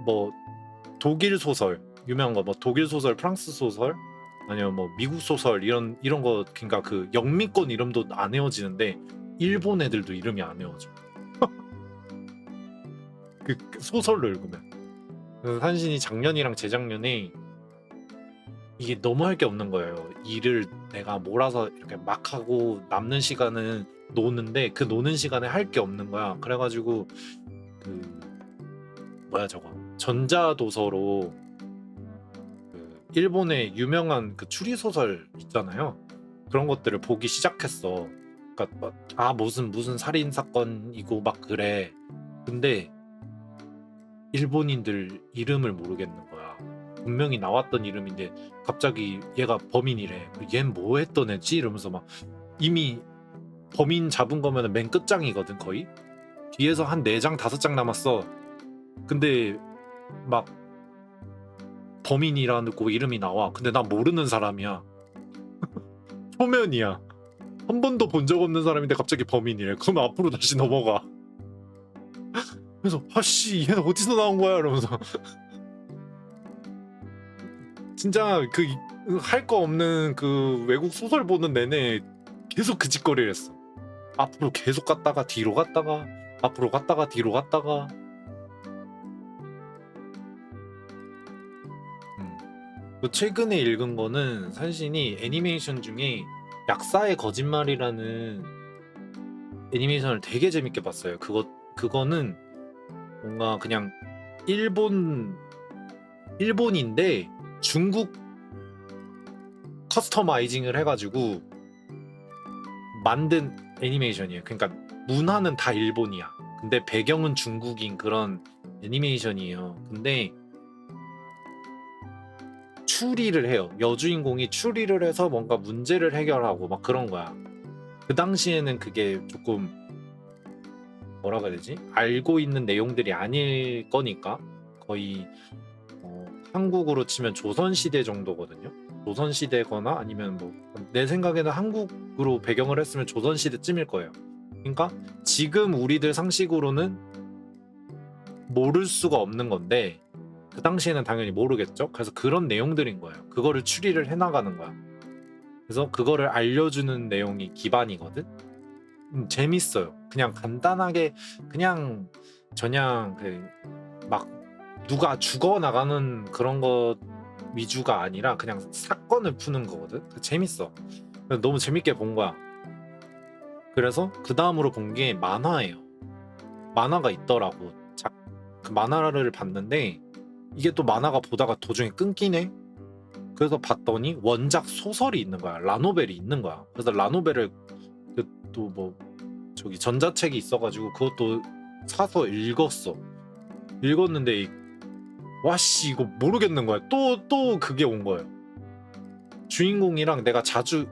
뭐 독일 소설 유명한 거 뭐 독일 소설, 프랑스 소설 아니면 뭐 미국 소설 이런 거 그러니까 그 영미권 이름도 안 외워지는데 일본 애들도 이름이 안 외워져. 그 소설로 읽으면. 그래서 산신이 작년이랑 재작년에 이게 너무 할 게 없는 거예요. 일을 내가 몰아서 이렇게 막 하고 남는 시간은 노는데 그 노는 시간에 할 게 없는 거야. 그래가지고 그 뭐야 저거 전자도서로 그 일본의 유명한 그 추리소설 있잖아요. 그런 것들을 보기 시작했어. 그러니까 무슨 살인 사건이고 막 그래. 근데 일본인들 이름을 모르겠는 거야. 분명히 나왔던 이름인데 갑자기 얘가 범인이래. 얜 뭐 했던 애지? 이러면서 막 이미 범인 잡은 거면 맨 끝장이거든 거의. 뒤에서 한 4장 5장 남았어. 근데 막 범인이라고 이름이 나와. 근데 나 모르는 사람이야. 초면이야. 한 번도 본 적 없는 사람인데 갑자기 범인이래. 그럼 앞으로 다시 넘어가. 그래서 아씨 얘는 어디서 나온 거야 이러면서 진짜 그 할 거 없는 그 외국 소설 보는 내내 계속 그 짓거리를 했어. 앞으로 계속 갔다가 뒤로 갔다가 앞으로 갔다가 뒤로 갔다가. 최근에 읽은 거는 산신이 애니메이션 중에 약사의 거짓말이라는 애니메이션을 되게 재밌게 봤어요. 그거는 뭔가 그냥 일본인데 중국 커스터마이징을 해가지고 만든 애니메이션이에요. 그러니까 문화는 다 일본이야. 근데 배경은 중국인 그런 애니메이션이에요. 근데 추리를 해요. 여주인공이 추리를 해서 뭔가 문제를 해결하고 막 그런 거야. 그 당시에는 그게 조금 뭐라고 해야 되지? 알고 있는 내용들이 아닐 거니까 거의 한국으로 치면 조선시대 정도거든요. 조선시대거나 아니면 뭐 내 생각에는 한국으로 배경을 했으면 조선시대쯤일 거예요. 그러니까 지금 우리들 상식으로는 모를 수가 없는 건데 그 당시에는 당연히 모르겠죠. 그래서 그런 내용들인 거예요. 그거를 추리를 해나가는 거야. 그래서 그거를 알려주는 내용이 기반이거든. 재밌어요. 그냥 간단하게 그냥 막 누가 죽어 나가는 그런 것 위주가 아니라 그냥 사건을 푸는 거거든. 재밌어. 너무 재밌게 본 거야. 그래서 그 다음으로 본 게 만화예요. 만화가 있더라고. 그 만화를 봤는데 이게 또 만화가 보다가 도중에 끊기네. 그래서 봤더니 원작 소설이 있는 거야. 라노벨이 있는 거야. 그래서 라노벨을 또 뭐 저기 전자책이 있어가지고 그것도 사서 읽었어. 읽었는데 와씨 이거 모르겠는 거야. 또 그게 온 거예요. 주인공이랑 내가 자주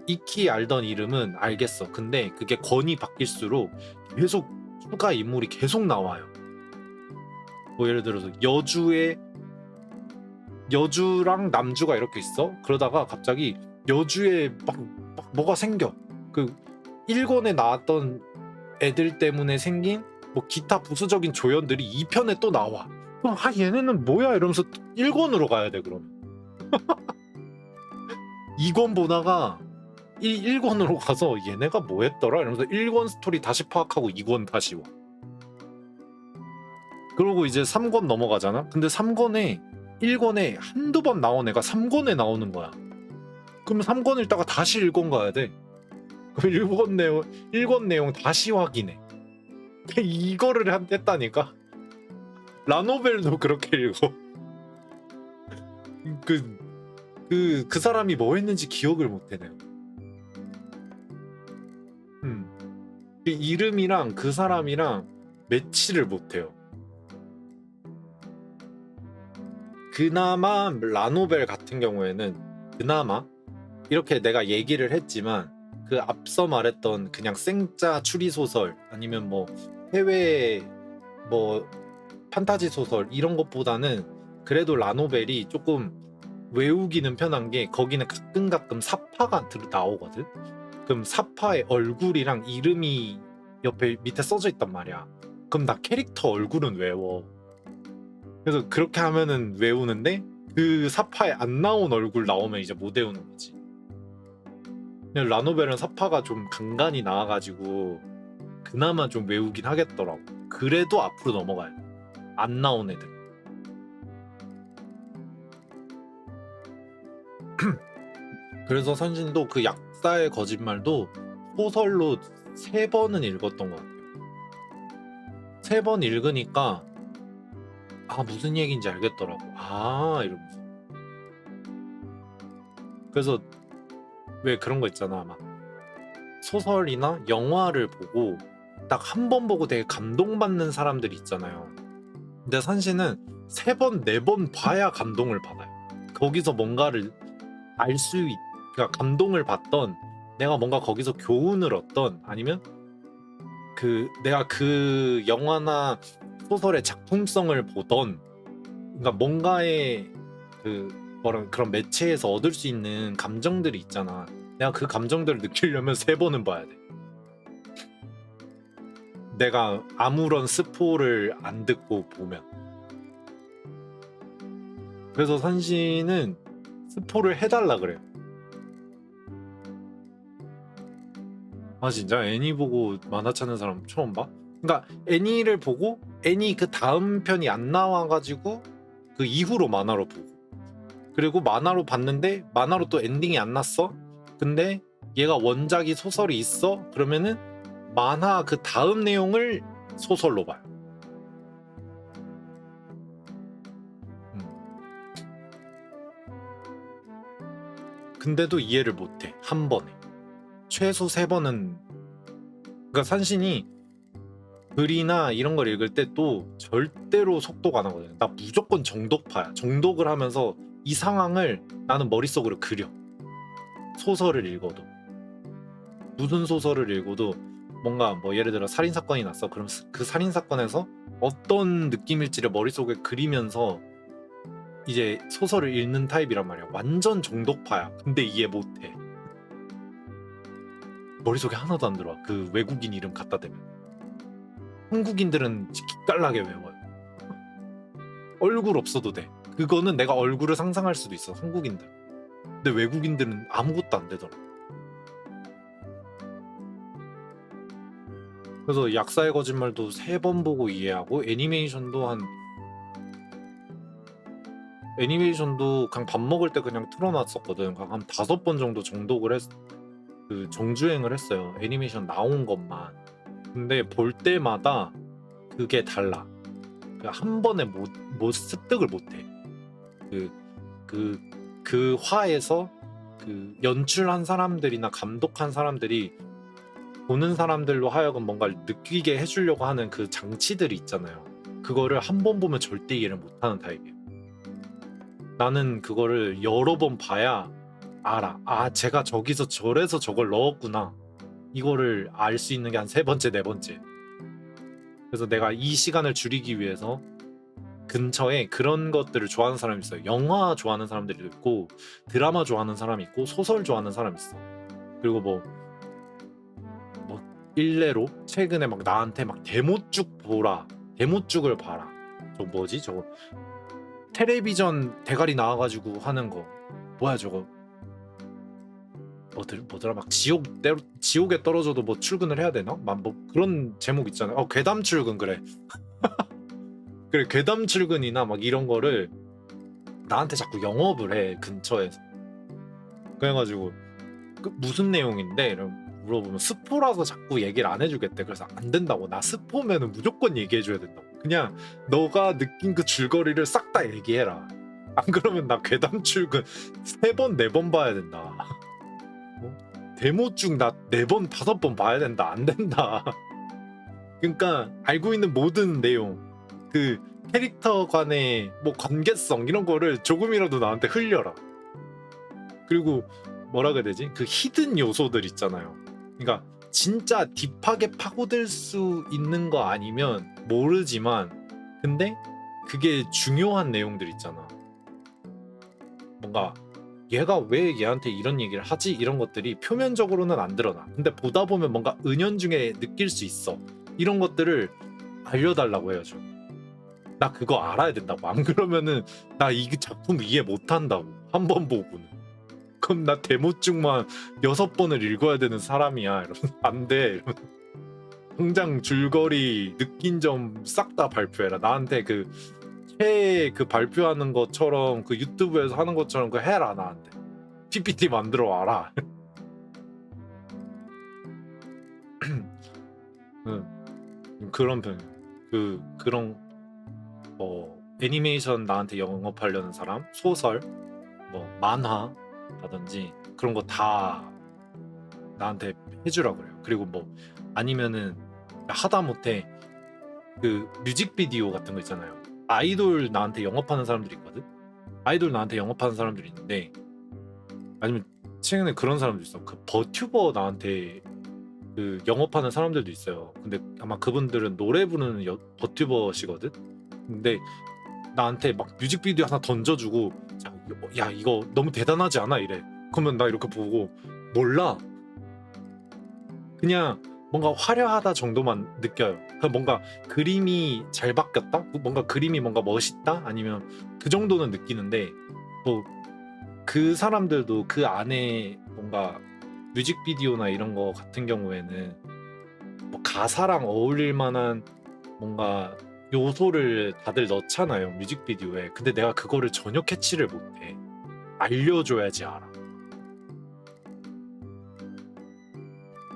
익히 알던 이름은 알겠어. 근데 그게 권이 바뀔수록 계속 추가 인물이 계속 나와요. 뭐 예를 들어서 여주랑 남주가 이렇게 있어. 그러다가 갑자기 여주에 막 뭐가 생겨. 그 1권에 나왔던 애들 때문에 생긴 뭐 기타 부수적인 조연들이 2편에 또 나와. 그럼 얘네는 뭐야 이러면서 1권으로 가야 돼. 그러면 2권 보다가 1권으로 가서 얘네가 뭐 했더라 이러면서 1권 스토리 다시 파악하고 2권 다시 와. 그러고 이제 3권 넘어가잖아. 근데 3권에 1권에 한두 번 나온 애가 3권에 나오는 거야. 그러면 3권 읽다가 다시 1권 가야 돼. 그럼 1권 내용 다시 확인해. 이거를 했다니까. 라노벨도 그렇게 읽어. 그 사람이 뭐 했는지 기억을 못 해내요. 그 이름이랑 그 사람이랑 매치를 못 해요. 그나마 라노벨 같은 경우에는 그나마 이렇게 내가 얘기를 했지만 그 앞서 말했던 그냥 생짜 추리 소설 아니면 뭐 해외 뭐 판타지 소설 이런 것보다는 그래도 라노벨이 조금 외우기는 편한 게 거기는 가끔 사파가 나오거든. 그럼 사파의 얼굴이랑 이름이 옆에 밑에 써져 있단 말이야. 그럼 나 캐릭터 얼굴은 외워. 그래서 그렇게 하면은 외우는데 그 사파에 안 나온 얼굴 나오면 이제 못 외우는 거지. 그냥 라노벨은 사파가 좀 간간히 나와가지고 그나마 좀 외우긴 하겠더라고. 그래도 앞으로 넘어가요. 안 나온 애들. 그래서 선진도 그 약사의 거짓말도 소설로 3번은 읽었던 것 같아요. 3번 읽으니까 무슨 얘기인지 알겠더라고. 이러면서. 그래서 왜 그런 거 있잖아. 막 소설이나 영화를 보고 딱 한 번 보고 되게 감동받는 사람들이 있잖아요. 근데 산신은 3번, 4번 봐야 감동을 받아요. 거기서 뭔가를 그러니까 감동을 받던 내가 뭔가 거기서 교훈을 얻던 아니면 내가 그 영화나 소설의 작품성을 보던 그러니까 뭔가의 그런 매체에서 얻을 수 있는 감정들이 있잖아. 내가 그 감정들을 느끼려면 3번은 봐야 돼. 내가 아무런 스포를 안 듣고 보면. 그래서 산신은 스포를 해달라 그래요. 아 진짜 애니 보고 만화 찾는 사람 처음 봐? 그러니까 애니를 보고 애니 그 다음 편이 안 나와가지고 그 이후로 만화로 보고 그리고 만화로 봤는데 만화로 또 엔딩이 안 났어? 근데 얘가 원작이 소설이 있어? 그러면은 만화 그 다음 내용을 소설로 봐요. 음. 근데도 이해를 못해. 한 번에. 최소 3번은 그러니까 산신이 글이나 이런 걸 읽을 때 또 절대로 속도가 안 하거든. 나 무조건 정독파야. 정독을 하면서 이 상황을 나는 머릿속으로 그려. 소설을 읽어도. 무슨 소설을 읽어도 뭔가 뭐 예를 들어 살인 사건이 났어. 그럼 그 살인 사건에서 어떤 느낌일지를 머릿속에 그리면서 이제 소설을 읽는 타입이란 말이야. 완전 정독파야. 근데 이해 못해. 머릿속에 하나도 안 들어와. 그 외국인 이름 갖다 대면. 한국인들은 기깔나게 외워요. 얼굴 없어도 돼. 그거는 내가 얼굴을 상상할 수도 있어. 한국인들. 근데 외국인들은 아무것도 안 되더라. 그래서 약사의 거짓말도 3번 보고 이해하고 애니메이션도 그냥 밥 먹을 때 그냥 틀어놨었거든. 한 5번 정도 정주행을 했어요. 애니메이션 나온 것만. 근데 볼 때마다 그게 달라. 한 번에 못 습득을 못해. 그 화에서 그 연출한 사람들이나 감독한 사람들이 보는 사람들로 하여금 뭔가를 느끼게 해주려고 하는 그 장치들이 있잖아요. 그거를 한 번 보면 절대 이해를 못하는 타입이에요. 나는 그거를 여러 번 봐야 알아. 아, 제가 저기서 저래서 저걸 넣었구나. 이거를 알 수 있는 게 한 3번째, 4번째. 그래서 내가 이 시간을 줄이기 위해서 근처에 그런 것들을 좋아하는 사람이 있어요. 영화 좋아하는 사람들이 있고 드라마 좋아하는 사람이 있고 소설 좋아하는 사람이 있어. 그리고 뭐 일례로 최근에 막 나한테 막 데모쭉 보라, 데모쭉을 봐라. 저 뭐지 저거 텔레비전 대가리 나와가지고 하는 거 뭐야 저거 뭐더라 막 지옥에 떨어져도 뭐 출근을 해야 되나? 막 뭐 그런 제목 있잖아요. 괴담 출근 그래. 그래 괴담 출근이나 막 이런 거를 나한테 자꾸 영업을 해 근처에서. 그래가지고 무슨 내용인데? 이러면 물어보면 스포라서 자꾸 얘기를 안 해주겠대. 그래서 안 된다고. 나 스포면은 무조건 얘기해줘야 된다고. 그냥 너가 느낀 그 줄거리를 싹 다 얘기해라. 안 그러면 나 괴담 출근 3번 4번 봐야 된다. 데모쭉 나 4번 5번 봐야 된다. 안 된다. 그러니까 알고 있는 모든 내용 그 캐릭터 간의 뭐 관계성 이런 거를 조금이라도 나한테 흘려라. 그리고 뭐라 그래야 되지? 그 히든 요소들 있잖아요. 그러니까 진짜 딥하게 파고들 수 있는 거 아니면 모르지만 근데 그게 중요한 내용들 있잖아. 뭔가 얘가 왜 얘한테 이런 얘기를 하지? 이런 것들이 표면적으로는 안 드러나. 근데 보다 보면 뭔가 은연중에 느낄 수 있어. 이런 것들을 알려달라고 해요, 좀. 나 그거 알아야 된다고. 안 그러면은 나 이 작품 이해 못한다고. 한 번 보고는. 그럼 나 데모증만 6번을 읽어야 되는 사람이야. 이러면 안 돼. 이러면 당장 줄거리 느낀 점 싹 다 발표해라. 나한테 그 발표하는 것처럼 그 유튜브에서 하는 것처럼 그 해라 나한테. PPT 만들어 와라. 그런 편. 그런 애니메이션 나한테 영업하려는 사람, 소설, 뭐 만화라든지 그런 거 다 나한테 해주라 그래요. 그리고 뭐 아니면은 하다못해 그 뮤직비디오 같은 거 있잖아요. 아이돌 나한테 영업하는 사람들이 있거든. 아이돌 나한테 영업하는 사람들이 있는데 아니면 최근에 그런 사람도 있어. 그 버튜버 나한테 그 영업하는 사람들도 있어요. 근데 아마 그분들은 노래 부르는 버튜버시거든. 근데 나한테 막 뮤직비디오 하나 던져주고 야 이거 너무 대단하지 않아 이래. 그러면 나 이렇게 보고 몰라. 그냥 뭔가 화려하다 정도만 느껴요. 그러니까 뭔가 그림이 잘 바뀌었다? 뭔가 그림이 뭔가 멋있다? 아니면 그 정도는 느끼는데 뭐 그 사람들도 그 안에 뭔가 뮤직비디오나 이런 거 같은 경우에는 뭐 가사랑 어울릴 만한 뭔가 요소를 다들 넣잖아요 뮤직비디오에. 근데 내가 그거를 전혀 캐치를 못해. 알려줘야지 알아.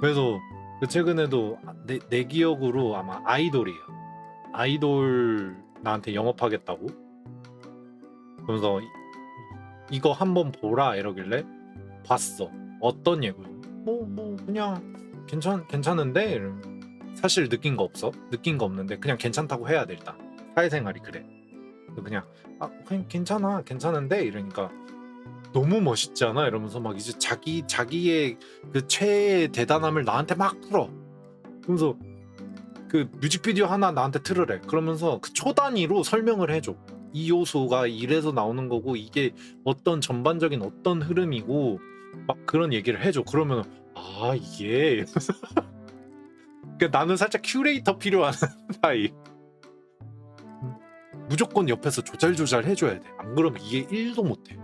그래서 그 최근에도 내 기억으로 아마 아이돌이에요. 아이돌 나한테 영업하겠다고 그러면서 이거 한번 보라 이러길래 봤어. 어떤 예고? 뭐 그냥 괜찮은데 사실 느낀 거 없어. 느낀 거 없는데 그냥 괜찮다고 해야 돼 일단. 사회생활이 그래. 그냥 그냥 괜찮은데 이러니까 너무 멋있지 않아? 이러면서 막 이제 자기의 그 최애의 대단함을 나한테 막 풀어. 그러면서 그 뮤직비디오 하나 나한테 틀으래. 그러면서 그 초 단위로 설명을 해줘. 이 요소가 이래서 나오는 거고 이게 어떤 전반적인 어떤 흐름이고 막 그런 얘기를 해줘. 그러면 이게 그러니까 나는 살짝 큐레이터 필요한 타입. 무조건 옆에서 조잘조잘 해줘야 돼. 안 그러면 이게 1도 못해.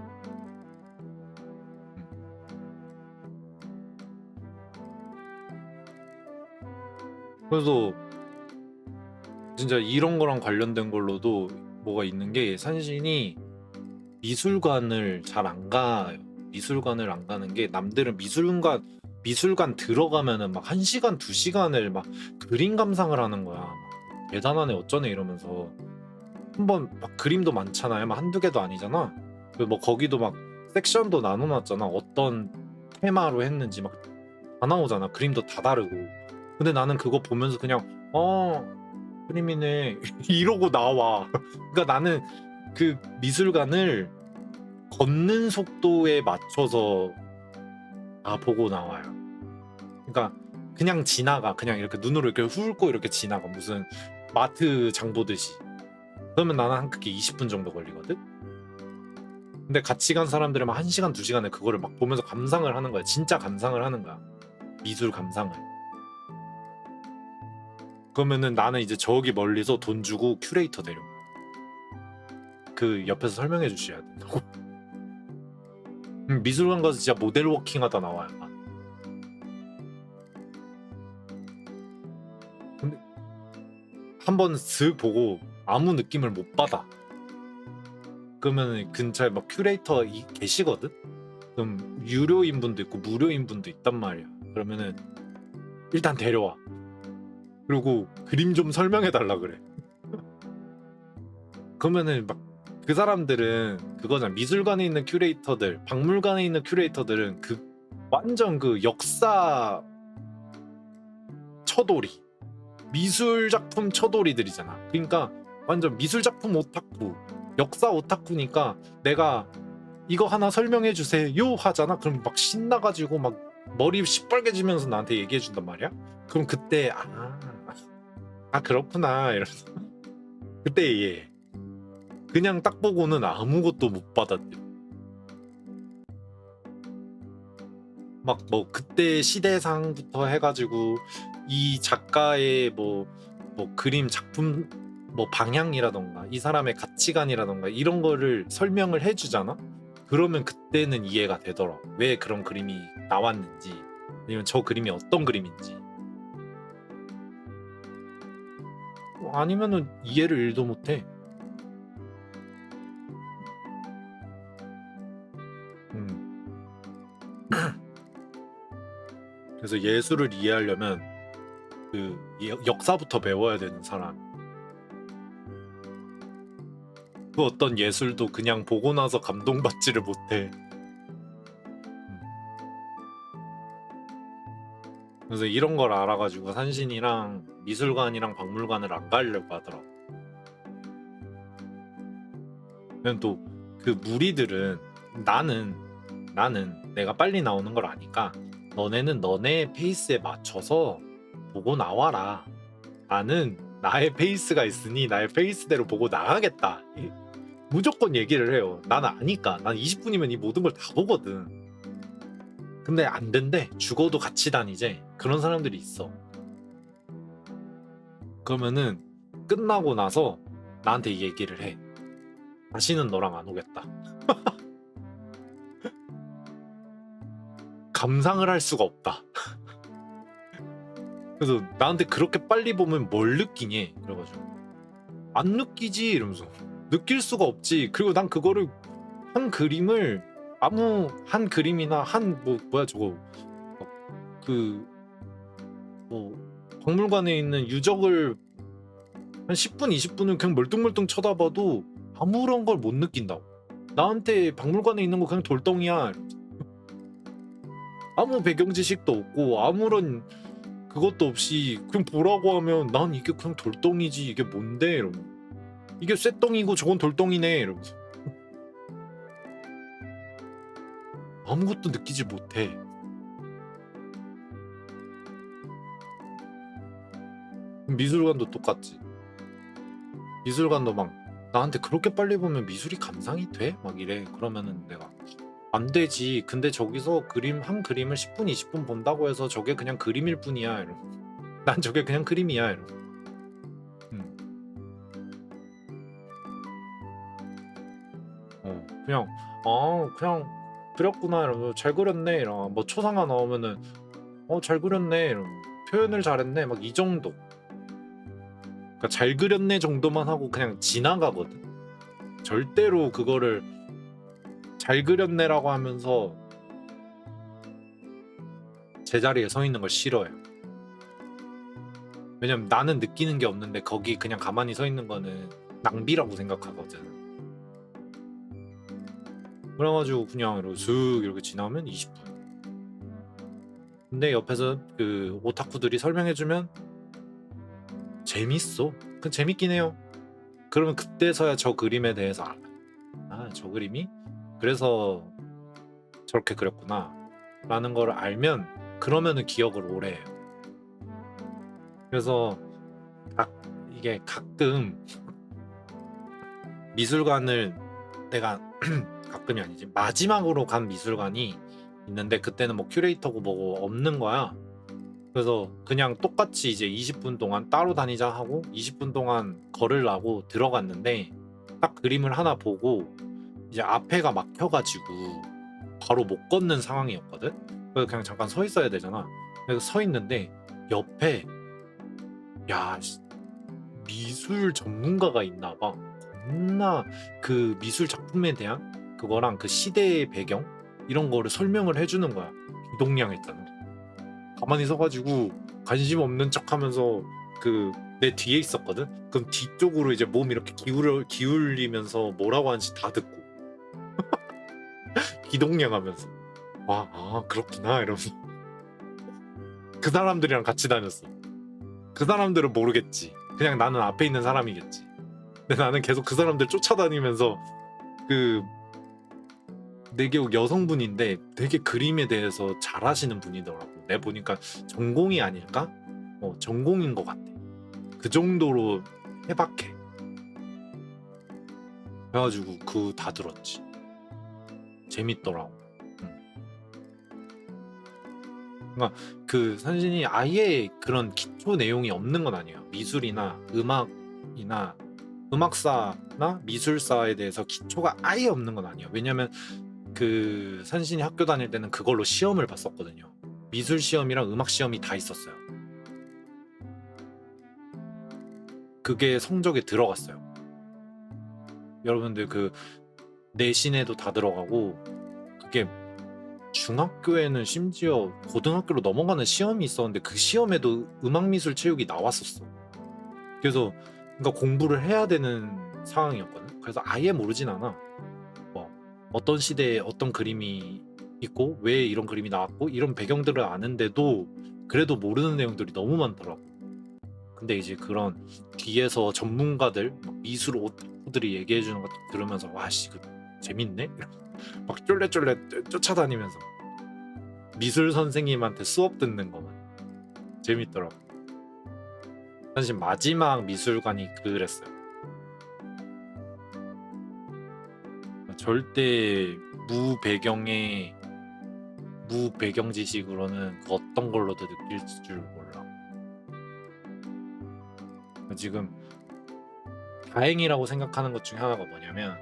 그래서 진짜 이런 거랑 관련된 걸로도 뭐가 있는 게 산신이 미술관을 잘 안 가요. 미술관을 안 가는 게 남들은 미술관 들어가면은 막 1시간, 2시간을 막 그림 감상을 하는 거야. 막 대단하네 어쩌네 이러면서 한번 막 그림도 많잖아요. 막 한두 개도 아니잖아. 그리고 뭐 거기도 막 섹션도 나눠놨잖아. 어떤 테마로 했는지 막 다 나오잖아. 그림도 다 다르고. 근데 나는 그거 보면서 그냥 그림이네 이러고 나와. 그러니까 나는 그 미술관을 걷는 속도에 맞춰서 다 보고 나와요. 그러니까 그냥 지나가. 그냥 이렇게 눈으로 이렇게 훑고 이렇게 지나가. 무슨 마트 장 보듯이. 그러면 나는 한 그게 20분 정도 걸리거든. 근데 같이 간 사람들은 막 1시간, 2시간에 그거를 막 보면서 감상을 하는 거야. 진짜 감상을 하는 거야. 미술 감상을. 그러면은 나는 이제 저기 멀리서 돈 주고 큐레이터 데려. 그 옆에서 설명해 주셔야 된다고. 미술관 가서 진짜 모델 워킹 하다 나와요. 근데 한번 슥 보고 아무 느낌을 못 받아. 그러면 근처에 막 큐레이터 계시거든? 그럼 유료인 분도 있고 무료인 분도 있단 말이야. 그러면은 일단 데려와. 그리고 그림 좀 설명해 달라 그래. 그러면은 막 그 사람들은 그거잖아. 미술관에 있는 큐레이터들, 박물관에 있는 큐레이터들은 그 완전 그 역사 처돌이, 미술 작품 처돌이들이잖아. 그러니까 완전 미술 작품 오타쿠, 역사 오타쿠니까 내가 이거 하나 설명해 주세요 하잖아. 그럼 막 신나가지고 막 머리 시뻘개지면서 나한테 얘기해 준단 말이야. 그럼 그때 그렇구나 이러면서 그때 이해해. 그냥 딱 보고는 아무것도 못 받았대. 막 뭐 그때 시대상부터 해가지고 이 작가의 뭐 그림 작품 뭐 방향이라던가 이 사람의 가치관이라던가 이런 거를 설명을 해주잖아. 그러면 그때는 이해가 되더라. 왜 그런 그림이 나왔는지 아니면 저 그림이 어떤 그림인지. 아니면은 이해를 1도 못해. 음. 그래서 예술을 이해하려면 그 역사부터 배워야 되는 사람. 그 어떤 예술도 그냥 보고 나서 감동받지를 못해. 그래서 이런 걸 알아가지고 산신이랑 미술관이랑 박물관을 안 가려고 하더라고. 그냥 또 그 무리들은 나는 내가 빨리 나오는 걸 아니까 너네는 너네 페이스에 맞춰서 보고 나와라. 나는 나의 페이스가 있으니 나의 페이스대로 보고 나가겠다. 무조건 얘기를 해요. 난 아니까. 난 20분이면 이 모든 걸 다 보거든. 근데 안 된대. 죽어도 같이 다니재. 그런 사람들이 있어. 그러면은 끝나고 나서 나한테 이 얘기를 해. 다시는 너랑 안 오겠다. 감상을 할 수가 없다. 그래서 나한테 그렇게 빨리 보면 뭘 느끼니? 그래가지고 안 느끼지 이러면서 느낄 수가 없지. 그리고 난 그거를 한 그림을 아무 한 그림이나 한 뭐야 저거 그 뭐 박물관에 있는 유적을 한 10분 20분을 그냥 멀뚱멀뚱 쳐다봐도 아무런 걸 못 느낀다고. 나한테 박물관에 있는 거 그냥 돌덩이야. 아무 배경 지식도 없고 아무런 그것도 없이 그냥 보라고 하면 난 이게 그냥 돌덩이지 이게 뭔데 이러면 이게 쇳덩이고 저건 돌덩이네 이러면서 아무것도 느끼지 못해. 미술관도 똑같지. 미술관도 막 나한테 그렇게 빨리 보면 미술이 감상이 돼? 막 이래. 그러면은 내가 안 되지. 근데 저기서 그림 한 그림을 10분 20분 본다고 해서 저게 그냥 그림일 뿐이야. 이러고. 난 저게 그냥 그림이야. 이러고. 음. 그냥 그냥 그렸구나 이러면서 잘 그렸네 이러. 뭐 초상화 나오면은 잘 그렸네 이러. 표현을 잘했네 막 이 정도. 그러니까 잘 그렸네 정도만 하고 그냥 지나가거든. 절대로 그거를 잘 그렸네라고 하면서 제자리에 서 있는 걸 싫어해요. 왜냐면 나는 느끼는 게 없는데 거기 그냥 가만히 서 있는 거는 낭비라고 생각하거든. 그래가지고 그냥 이렇게 슥 이렇게 지나면 20분. 근데 옆에서 그 오타쿠들이 설명해주면 재밌어. 그 재밌긴 해요. 그러면 그때서야 저 그림에 대해서 알아. 저 그림이 그래서 저렇게 그렸구나 라는 걸 알면 그러면은 기억을 오래 해요. 그래서 이게 가끔 미술관을 내가 가끔이 아니지 마지막으로 간 미술관이 있는데 그때는 뭐 큐레이터고 뭐고 없는 거야. 그래서 그냥 똑같이 이제 20분 동안 따로 다니자 하고 20분 동안 걸으려고 들어갔는데 딱 그림을 하나 보고 이제 앞에가 막혀가지고 바로 못 걷는 상황이었거든. 그래서 그냥 잠깐 서 있어야 되잖아. 그래서 서 있는데 옆에 야 미술 전문가가 있나 봐. 겁나 그 미술 작품에 대한 그거랑 그 시대의 배경 이런 거를 설명을 해주는 거야. 이동량했잖아. 가만히 서가지고 관심 없는 척하면서 그 내 뒤에 있었거든. 그럼 뒤쪽으로 이제 몸 이렇게 기울이면서 뭐라고 하는지 다 듣고 기동량하면서 그렇구나 이러면서 그 사람들이랑 같이 다녔어. 그 사람들은 모르겠지. 그냥 나는 앞에 있는 사람이겠지. 근데 나는 계속 그 사람들 쫓아다니면서 그 되게 여성분인데 되게 그림에 대해서 잘하시는 분이더라고. 내가 보니까 전공이 아닐까? 전공인 것 같아. 그 정도로 해박해. 그래가지고 그 다 들었지. 재밌더라고. 그러니까 그 산신이 아예 그런 기초 내용이 없는 건 아니에요. 미술이나 음악이나 음악사나 미술사에 대해서 기초가 아예 없는 건 아니에요. 왜냐면 그 산신이 학교 다닐 때는 그걸로 시험을 봤었거든요. 미술 시험이랑 음악 시험이 다 있었어요. 그게 성적에 들어갔어요. 여러분들 그 내신에도 다 들어가고 그게 중학교에는 심지어 고등학교로 넘어가는 시험이 있었는데 그 시험에도 음악미술 체육이 나왔었어. 그래서 그러니까 공부를 해야 되는 상황이었거든. 그래서 아예 모르진 않아. 어떤 시대에 어떤 그림이 있고 왜 이런 그림이 나왔고 이런 배경들을 아는데도 그래도 모르는 내용들이 너무 많더라고. 근데 이제 그런 뒤에서 전문가들 미술 오타쿠들이 얘기해주는 것도 들으면서 와씨 그 재밌네? 막 쫄래쫄래 쫓아다니면서 미술 선생님한테 수업 듣는 거만 재밌더라고. 사실 마지막 미술관이 그랬어요. 절대 무배경에 무배경 지식으로는 그 어떤 걸로도 느낄 줄 몰라. 지금 다행이라고 생각하는 것 중에 하나가 뭐냐면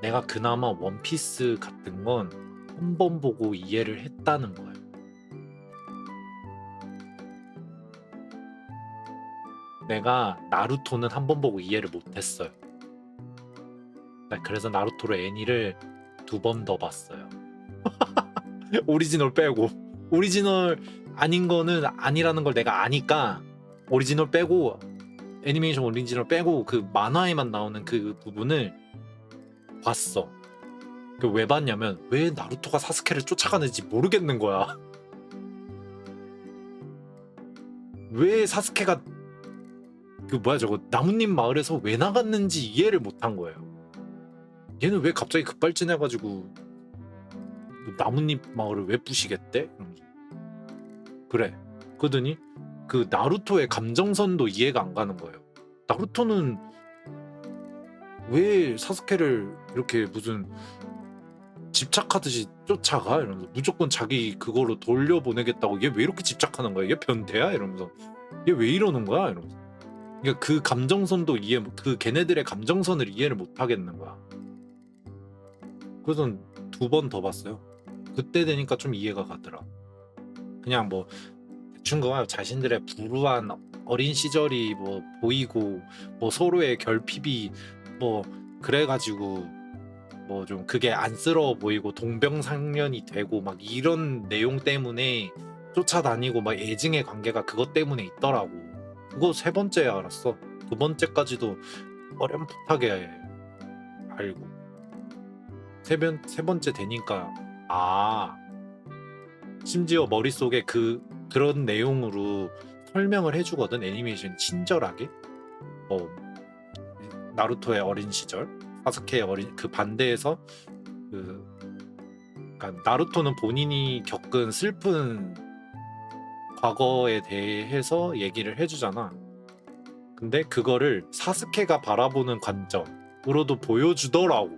내가 그나마 원피스 같은 건 한 번 보고 이해를 했다는 거예요. 내가 나루토는 한 번 보고 이해를 못했어요. 그래서 나루토로 애니를 2번 더 봤어요. 오리지널 빼고. 오리지널 아닌 거는 아니라는 걸 내가 아니까 오리지널 빼고 애니메이션 오리지널 빼고 그 만화에만 나오는 그 부분을 봤어. 왜 봤냐면 왜 나루토가 사스케를 쫓아가는지 모르겠는 거야. 왜 사스케가 그 뭐야 저거 나뭇잎 마을에서 왜 나갔는지 이해를 못한 거예요. 얘는 왜 갑자기 급발진해가지고 나뭇잎 마을을 왜 부시겠대? 그래. 그러더니 그 나루토의 감정선도 이해가 안 가는 거예요. 나루토는 왜 사스케를 이렇게 무슨 집착하듯이 쫓아가? 이러면서 무조건 자기 그거로 돌려보내겠다고 얘 왜 이렇게 집착하는 거야? 얘 변태야? 이러면서 얘 왜 이러는 거야? 이러면서 그러니까 그 감정선도 그 걔네들의 감정선을 이해를 못 하겠는 거야. 그래서 2번 더 봤어요. 그때 되니까 좀 이해가 가더라. 그냥 뭐 대충 그거 자신들의 불우한 어린 시절이 뭐 보이고 뭐 서로의 결핍이 뭐 그래가지고 뭐 좀 그게 안쓰러워 보이고 동병상련이 되고 막 이런 내용 때문에 쫓아다니고 막 애증의 관계가 그것 때문에 있더라고. 그거 3번째에 알았어. 2번째까지도 어렴풋하게 알고 세 번째 되니까 심지어 머릿속에 그런 내용으로 설명을 해주거든. 애니메이션 친절하게. 나루토의 어린 시절, 사스케의 어린 그 반대에서 그러니까 나루토는 본인이 겪은 슬픈 과거에 대해서 얘기를 해주잖아. 근데 그거를 사스케가 바라보는 관점으로도 보여주더라고.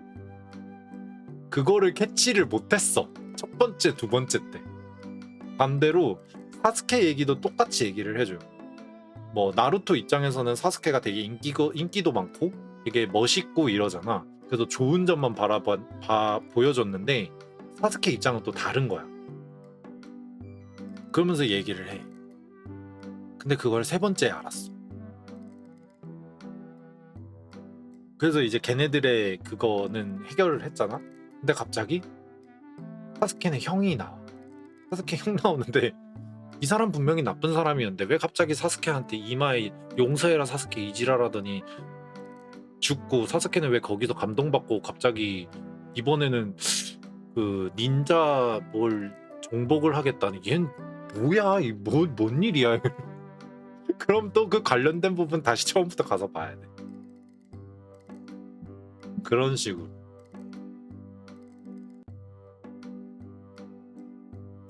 그거를 캐치를 못했어. 첫 번째, 2번째 때. 반대로 사스케 얘기도 똑같이 얘기를 해줘요. 뭐 나루토 입장에서는 사스케가 되게 인기도 많고 되게 멋있고 이러잖아. 그래서 좋은 점만 보여줬는데 사스케 입장은 또 다른 거야. 그러면서 얘기를 해. 근데 그걸 3번째에 알았어. 그래서 이제 걔네들의 그거는 해결을 했잖아. 근데 갑자기 사스케는 형이 나와. 사스케 형 나오는데 이 사람 분명히 나쁜 사람이었는데 왜 갑자기 사스케한테 이마에 용서해라 사스케 이지랄하더니 죽고, 사스케는 왜 거기서 감동받고 갑자기 이번에는 그 닌자 뭘 정복을 하겠다니. 얜 뭐야, 뭔 일이야. 그럼 또 그 관련된 부분 다시 처음부터 가서 봐야 돼. 그런 식으로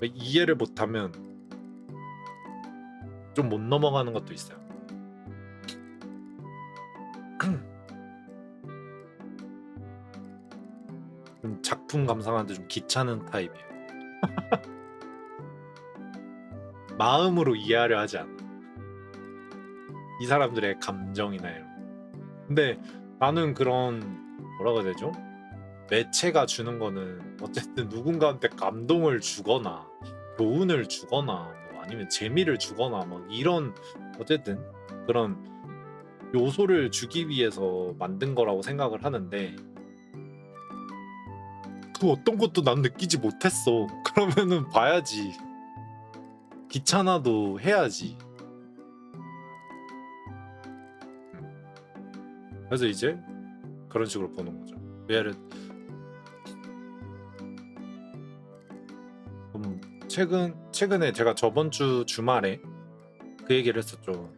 이해를 못하면 좀 못 넘어가는 것도 있어요. 좀 작품 감상하는데 좀 귀찮은 타입이에요. 마음으로 이해하려 하지 않아. 이 사람들의 감정이나 이런 거. 근데 나는 그런 뭐라고 해야 되죠? 매체가 주는 거는 어쨌든 누군가한테 감동을 주거나 교훈을 주거나 뭐 아니면 재미를 주거나 뭐 이런 어쨌든 그런 요소를 주기 위해서 만든 거라고 생각을 하는데 그 어떤 것도 난 느끼지 못했어. 그러면은 봐야지. 귀찮아도 해야지. 그래서 이제 그런 식으로 보는 거죠. 얘를 최근에 제가 저번 주 주말에 그 얘기를 했었죠.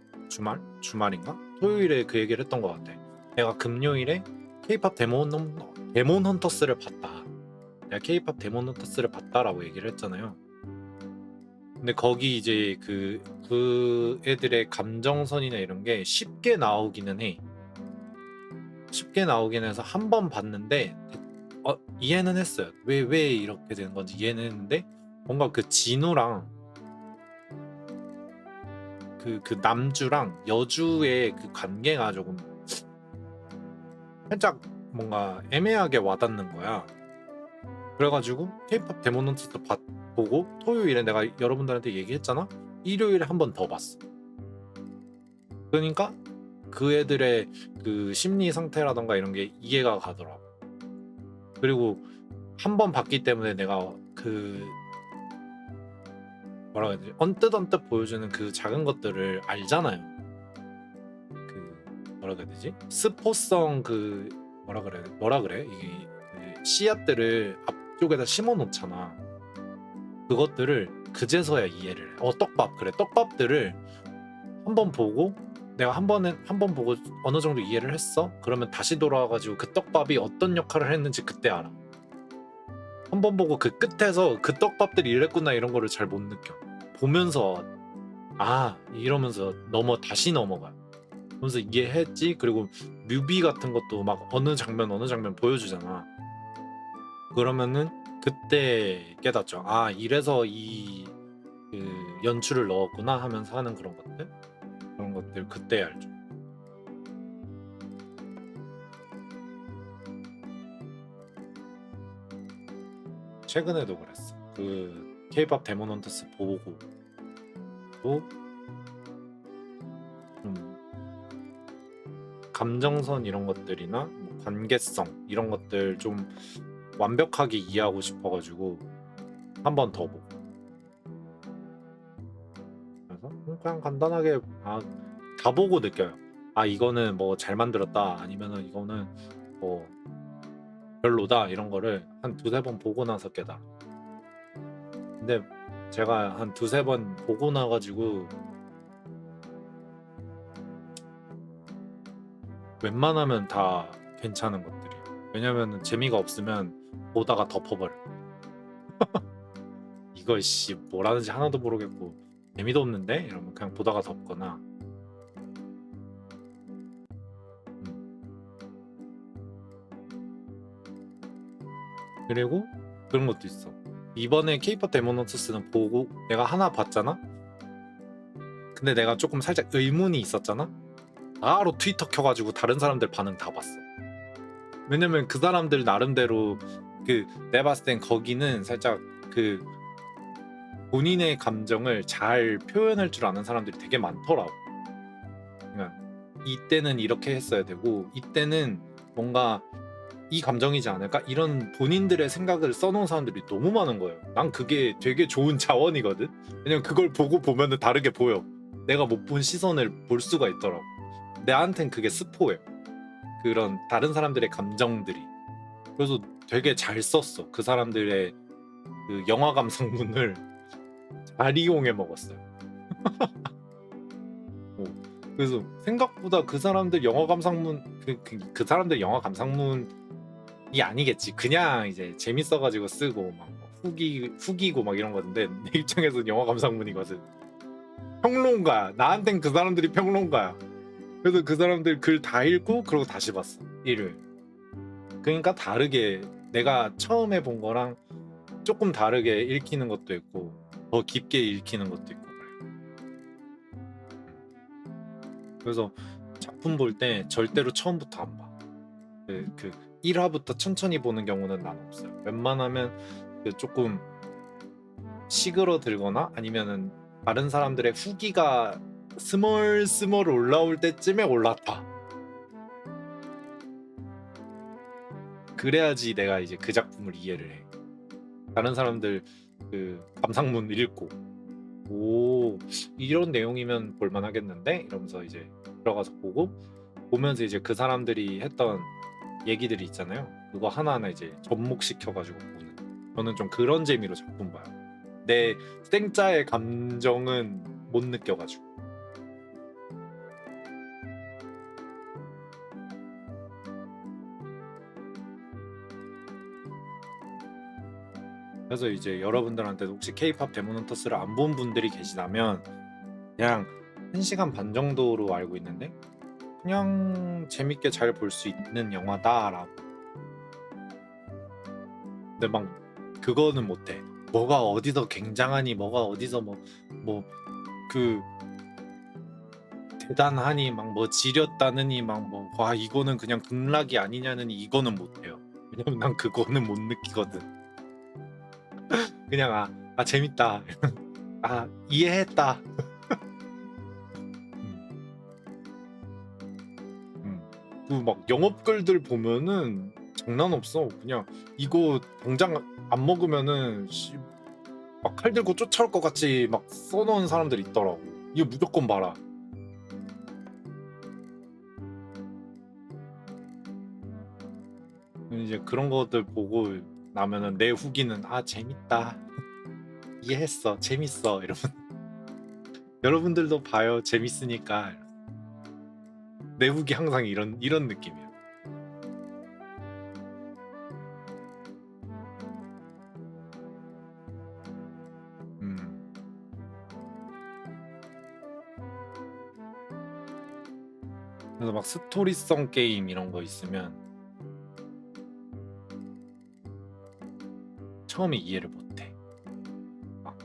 주말인가? 토요일에 그 얘기를 했던 것 같아. 내가 금요일에 K-pop 데몬 헌터스를 봤다. 내가 케이팝 데모노타스를 봤다라고 얘기를 했잖아요. 근데 거기 이제 그 애들의 감정선이나 이런 게 쉽게 나오기는 해. 쉽게 나오긴 해서 한 번 봤는데 이해는 했어요. 왜 이렇게 되는 건지 이해는 했는데 뭔가 그 진우랑 그 남주랑 여주의 그 관계가 조금 살짝 뭔가 애매하게 와닿는 거야. 그래가지고 케이팝 데모넌트스 보고 토요일에 내가 여러분들한테 얘기했잖아. 일요일에 한 번 더 봤어. 그러니까 그 애들의 그 심리 상태라던가 이런 게 이해가 가더라고. 그리고 한 번 봤기 때문에 내가 그 뭐라 해야 되지? 언뜻 보여주는 그 작은 것들을 알잖아요. 그 뭐라 해야 되지? 스포성 그 뭐라 그래? 이게 그 씨앗들을 앞쪽에다 심어 놓잖아. 그것들을 그제서야 이해를 해. 떡밥 그래. 떡밥들을 한 번 보고 내가 한 번 보고 어느 정도 이해를 했어? 그러면 다시 돌아와가지고 그 떡밥이 어떤 역할을 했는지 그때 알아. 한 번 보고 그 끝에서 그 떡밥들이 이랬구나 이런 거를 잘 못 느껴. 보면서 이러면서 다시 넘어가. 그러면서 이해했지. 그리고 뮤비 같은 것도 막 어느 장면 보여주잖아. 그러면은 그때 깨닫죠. 이래서 이 그 연출을 넣었구나 하면서 하는 그런 것들 그때 알죠. 최근에도 그랬어. 그 K-pop 데몬 헌터스 보고 또 감정선 이런 것들이나 뭐 관계성 이런 것들 좀 완벽하게 이해하고 싶어가지고 한 번 더 보고. 그래서 그냥 간단하게 다 보고 느껴요. 이거는 뭐 잘 만들었다 아니면은 이거는 뭐 별로다 이런 거를 한 두세 번 보고 나서 깨달아. 근데 제가 한 두세 번 보고 나가지고 웬만하면 다 괜찮은 것들이에요. 왜냐면 재미가 없으면 보다가 덮어버려. 이거 뭐라는지 하나도 모르겠고 재미도 없는데 이러면 그냥 보다가 덮거나. 그리고 그런 것도 있어. 이번에 케이팝 데모넌스는 보고 내가 하나 봤잖아. 근데 내가 조금 살짝 의문이 있었잖아. 바로 트위터 켜가지고 다른 사람들 반응 다 봤어. 왜냐면 그 사람들 나름대로 내가 봤을 땐 거기는 살짝 그 본인의 감정을 잘 표현할 줄 아는 사람들이 되게 많더라고. 그러니까 이때는 이렇게 했어야 되고 이때는 뭔가 이 감정이지 않을까? 이런 본인들의 생각을 써놓은 사람들이 너무 많은 거예요. 난 그게 되게 좋은 자원이거든. 왜냐면 그걸 보면은 다르게 보여. 내가 못 본 시선을 볼 수가 있더라고. 나한텐 그게 스포예요. 그런 다른 사람들의 감정들이. 그래서 되게 잘 썼어. 그 사람들의 그 영화 감상문을 잘 이용해 먹었어요. 그래서 생각보다 그 사람들 영화 감상문 그 사람들 영화 감상문이 아니겠지. 그냥 이제 재밌어가지고 쓰고 막 후기고 막 이런 건데 내 입장에서는 영화 감상문이거든. 평론가야. 나한텐 그 사람들이 평론가야. 그래서 그 사람들 글 다 읽고 그러고 다시 봤어. 일요일. 그러니까 다르게 내가 처음에 본 거랑 조금 다르게 읽히는 것도 있고 더 깊게 읽히는 것도 있고 그래. 그래서 작품 볼 때 절대로 처음부터 안 봐. 그 1화부터 천천히 보는 경우는 난 없어요. 웬만하면 조금 시그러들거나 아니면은 다른 사람들의 후기가 스멀스멀 올라올 때쯤에 올랐다. 그래야지 내가 이제 그 작품을 이해를 해. 다른 사람들 그 감상문 읽고 이런 내용이면 볼만하겠는데 이러면서 이제 들어가서 보면서 이제 그 사람들이 했던 얘기들이 있잖아요. 그거 하나하나 이제 접목시켜가지고 보는. 저는 좀 그런 재미로 작품 봐요. 내 생짜의 감정은 못 느껴가지고. 그래서 이제 여러분들한테도 혹시 케이팝 데몬헌터스를 안 본 분들이 계시다면 그냥 1시간 반 정도로 알고 있는데 그냥 재밌게 잘 볼 수 있는 영화다라고. 근데 막 그거는 못해. 뭐가 어디서 굉장하니 뭐가 어디서 뭐 그 대단하니 막 뭐 지렸다느니 막 뭐 와 이거는 그냥 극락이 아니냐느니 이거는 못해요. 왜냐면 난 그거는 못 느끼거든. 그냥 재밌다. 이해했다. 음, 그 막 영업글들 보면은 장난 없어. 그냥 이거 당장 안 먹으면은 막 칼 들고 쫓아올 것 같이 막 써놓은 사람들이 있더라고. 이거 무조건 봐라. 이제 그런 것들 보고 나면은 내 후기는 재밌다. 이해했어. 재밌어. 이러면 여러분들도 봐요. 재밌으니까. 내 후기 항상 이런 느낌이야. 음. 그래서 막 스토리성 게임 이런 거 있으면 처음에 이해를 못해. 막,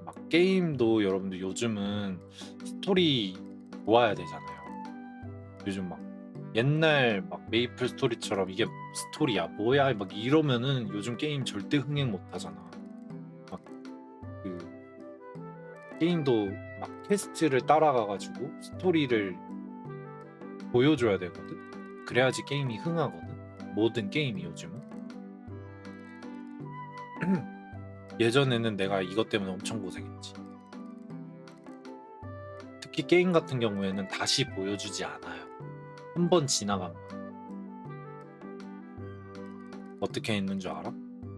막 게임도 여러분들 요즘은 스토리 좋아야 되잖아요. 요즘 막 옛날 막 메이플 스토리처럼 이게 스토리야 뭐야 막 이러면은 요즘 게임 절대 흥행 못 하잖아. 막 그 게임도 막 퀘스트를 따라가가지고 스토리를 보여줘야 되거든. 그래야지 게임이 흥하거든. 모든 게임이 요즘은. 예전에는 내가 이것 때문에 엄청 고생했지. 특히 게임 같은 경우에는 다시 보여주지 않아요. 한 번 지나가면. 어떻게 했는 줄 알아?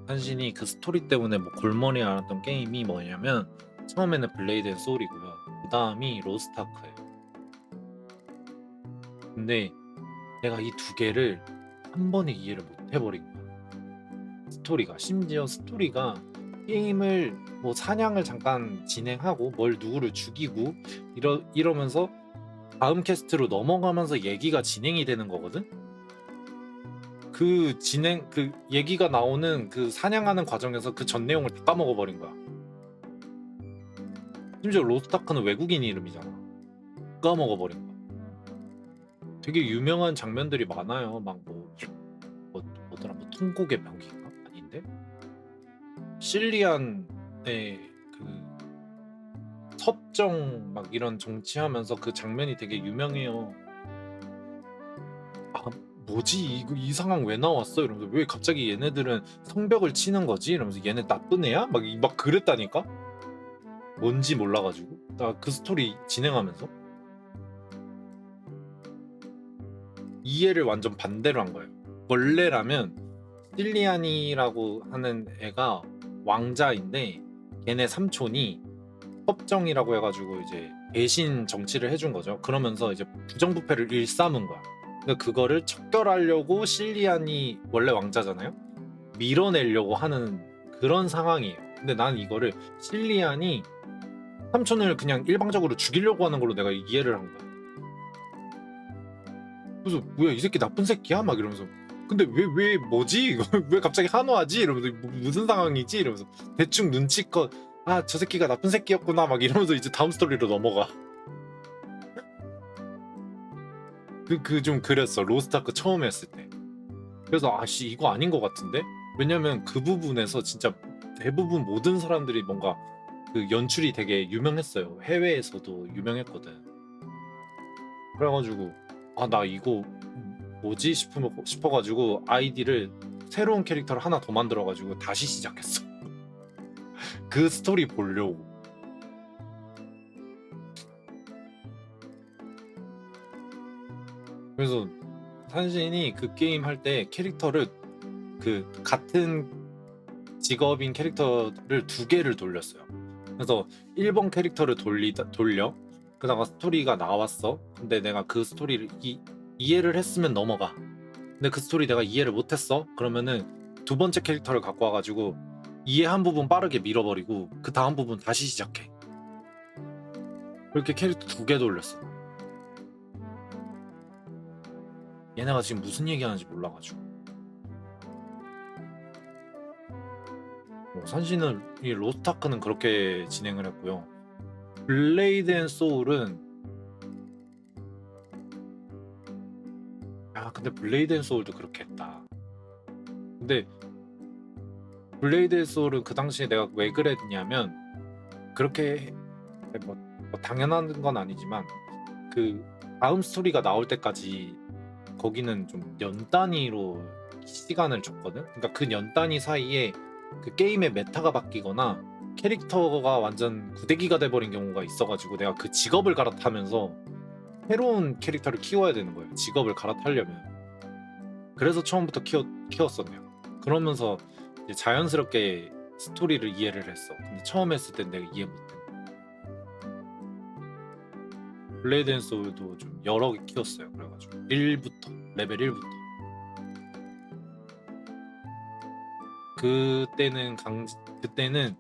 한신이 그 스토리 때문에 뭐 골머리 앓았던 게임이 뭐냐면 처음에는 블레이드 앤 소울이고요. 그 다음이 로스트아크예요. 근데 내가 이 두 개를 한 번에 이해를 못 해버린 거야. 스토리가 심지어 스토리가 게임을 뭐 사냥을 잠깐 진행하고 뭘 누구를 죽이고 이러면서 다음 퀘스트로 넘어가면서 얘기가 진행이 되는 거거든. 그 얘기가 나오는 그 사냥하는 과정에서 그 전 내용을 다 까먹어버린 거야. 심지어 로스타크는 외국인 이름이잖아. 까먹어버린 거야. 되게 유명한 장면들이 많아요. 막 뭐더라 뭐 통곡의 병기인가? 아닌데? 실리안의 그 섭정 막 이런 정치하면서 그 장면이 되게 유명해요. 아 뭐지 이 상황 왜 나왔어? 이러면서 왜 갑자기 얘네들은 성벽을 치는 거지? 이러면서 얘네 나쁜 애야? 막 그랬다니까? 뭔지 몰라가지고 나 그 스토리 진행하면서 이해를 완전 반대로 한 거예요. 원래라면 실리안이라고 하는 애가 왕자인데 걔네 삼촌이 협정이라고 해가지고 이제 대신 정치를 해준 거죠. 그러면서 이제 부정부패를 일삼은 거야. 그러니까 그거를 척결하려고 실리안이 원래 왕자잖아요. 밀어내려고 하는 그런 상황이에요. 근데 난 이거를 실리안이 삼촌을 그냥 일방적으로 죽이려고 하는 걸로 내가 이해를 한 거야. 그래서 뭐야 이 새끼 나쁜 새끼야? 막 이러면서 근데 왜 뭐지? 이거 왜 갑자기 한호하지? 이러면서 무슨 상황이지? 이러면서 대충 눈치껏 저 새끼가 나쁜 새끼였구나 막 이러면서 이제 다음 스토리로 넘어가. 좀 그랬어 로스트아크 처음 했을 때. 그래서 아씨 이거 아닌 것 같은데? 왜냐면 그 부분에서 진짜 대부분 모든 사람들이 뭔가 그 연출이 되게 유명했어요. 해외에서도 유명했거든. 그래가지고 나 이거 뭐지 싶어가지고 아이디를 새로운 캐릭터를 하나 더 만들어가지고 다시 시작했어. 그 스토리 보려고. 그래서 산신이 그 게임 할 때 캐릭터를 그 같은 직업인 캐릭터를 두 개를 돌렸어요. 그래서 1번 캐릭터를 돌려. 그다가 스토리가 나왔어. 근데 내가 그 스토리를 이해를 했으면 넘어가. 근데 그 스토리 내가 이해를 못했어. 그러면은 두 번째 캐릭터를 갖고 와가지고 이해한 부분 빠르게 밀어버리고 그 다음 부분 다시 시작해. 그렇게 캐릭터 2개 돌렸어. 얘네가 지금 무슨 얘기하는지 몰라가지고. 산신은 이 로스타크는 그렇게 진행을 했고요. 블레이드 앤 소울은 근데 블레이드 앤 소울도 그렇게 했다. 근데 블레이드 앤 소울은 그 당시에 내가 왜 그랬냐면 그렇게 뭐 당연한 건 아니지만 그 다음 스토리가 나올 때까지 거기는 좀 년 단위로 시간을 줬거든. 그러니까 그 년 단위 사이에 그 게임의 메타가 바뀌거나 캐릭터가 완전 구대기가 돼버린 경우가 있어가지고 내가 그 직업을 갈아타면서 새로운 캐릭터를 키워야 되는 거예요. 직업을 갈아타려면. 그래서 처음부터 키웠었네요. 그러면서 이제 자연스럽게 스토리를 이해를 했어. 근데 처음 했을 땐 내가 이해 못했네. 블레이드 앤 소울도 좀 여러 개 키웠어요. 그래가지고 1부터 레벨 1부터 그때는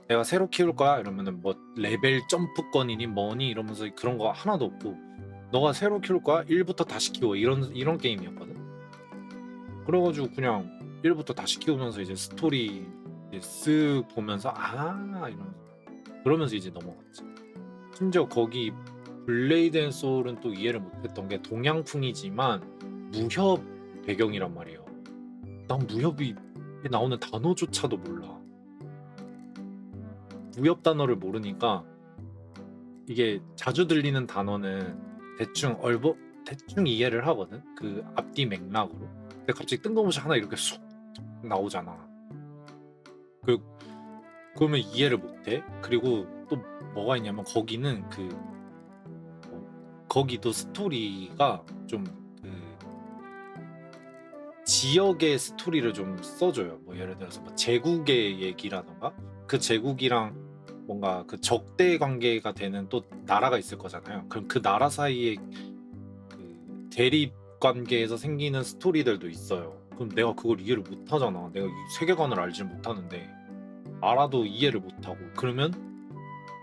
내가 새로 키울 거야 이러면은 뭐 레벨 점프권이니 뭐니 이러면서 그런 거 하나도 없고 너가 새로 키울 거야 1부터 다시 키워 이런 게임이었거든. 그래가지고 그냥 1부터 다시 키우면서 이제 스토리 이제 쓱 보면서 이러면서 그러면서 이제 넘어갔지. 심지어 거기 블레이드 앤 소울은 또 이해를 못했던 게 동양풍이지만 무협 배경이란 말이에요. 난 무협이 나오는 단어조차도 몰라. 무협 단어를 모르니까 이게 자주 들리는 단어는 대충 이해를 하거든. 그 앞뒤 맥락으로. 근데 갑자기 뜬금없이 하나 이렇게 쑥 나오잖아. 그러면 이해를 못해. 그리고 또 뭐가 있냐면 거기는 거기도 스토리가 좀 지역의 스토리를 좀 써줘요. 뭐 예를 들어서 뭐 제국의 얘기라던가 그 제국이랑 뭔가 그 적대 관계가 되는 또 나라가 있을 거잖아요. 그럼 그 나라 사이에 그 대립 관계에서 생기는 스토리들도 있어요. 그럼 내가 그걸 이해를 못 하잖아. 내가 이 세계관을 알지 못하는데 알아도 이해를 못 하고 그러면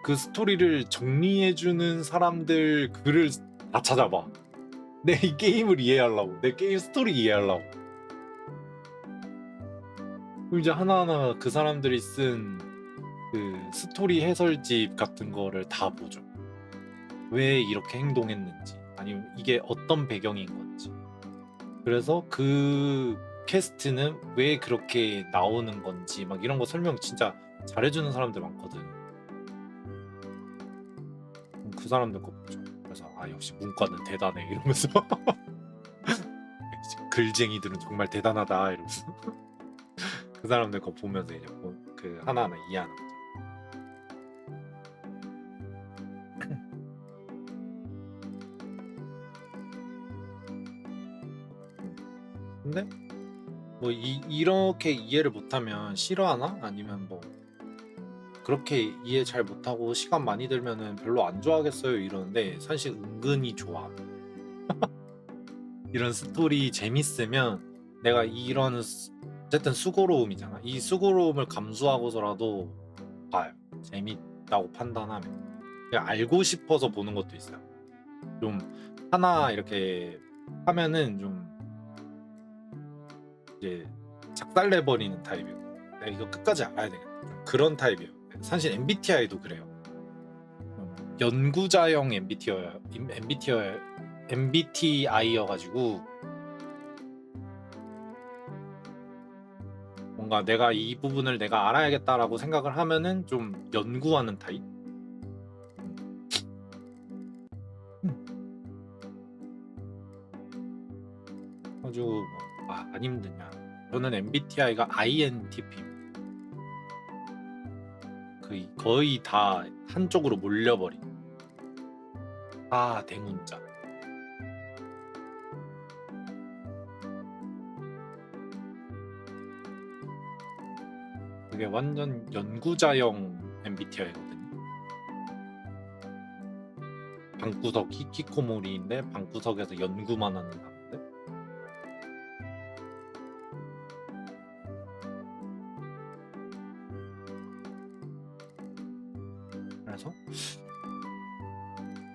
그 스토리를 정리해주는 사람들 글을 다 찾아봐. 내 이 게임을 이해하려고, 내 게임 스토리 이해하려고. 그럼 이제 하나하나 그 사람들이 쓴 그 스토리 해설집 같은 거를 다 보죠. 왜 이렇게 행동했는지, 아니면 이게 어떤 배경인 건지. 그래서 그 퀘스트는 왜 그렇게 나오는 건지, 막 이런 거 설명 진짜 잘해주는 사람들 많거든. 그 사람들 거 보죠. 그래서 역시 문과는 대단해 이러면서 글쟁이들은 정말 대단하다 이러면서 그 사람들 거 보면서 이제 그 하나하나 이해하는 거죠. 근데 뭐 이렇게 이해를 못하면 싫어하나? 아니면 뭐 그렇게 이해 잘 못하고 시간 많이 들면은 별로 안 좋아하겠어요 이러는데 사실 은근히 좋아. 이런 스토리 재밌으면 내가 어쨌든 수고로움이잖아. 이 수고로움을 감수하고서라도 봐요. 재밌다고 판단하면. 그냥 알고 싶어서 보는 것도 있어요. 좀 하나 이렇게 하면은 좀 이제 작달내버리는 타입이고 내가 이거 끝까지 알아야 되겠다. 좀 그런 타입이에요. 사실 MBTI도 그래요. 연구자형 MBTI여가지고 뭔가 내가 이 부분을 내가 알아야겠다라고 생각을 하면은 좀 연구하는 타입. 가지고 안 힘드냐? 저는 MBTI가 INTP. 거의 다 한쪽으로 몰려버린. 다 대문자. 그게 완전 연구자형 MBTI거든요. 방구석 히키코모리인데 방구석에서 연구만 하는 사람들. 그래서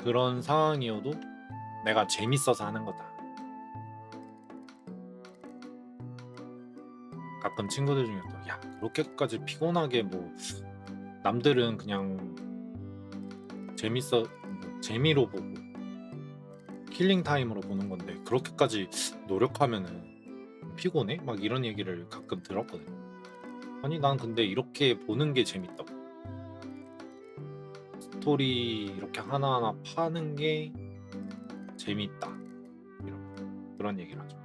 그런 상황이어도 내가 재밌어서 하는 거다. 가끔 친구들 중에 또 야 그렇게까지 피곤하게 뭐 남들은 그냥 재미로 보고 힐링 타임으로 보는 건데 그렇게까지 노력하면은 피곤해? 막 이런 얘기를 가끔 들었거든. 아니 난 근데 이렇게 보는 게 재밌다고. 스토리 이렇게 하나하나 파는 게 재밌다. 그런 얘기를 하죠.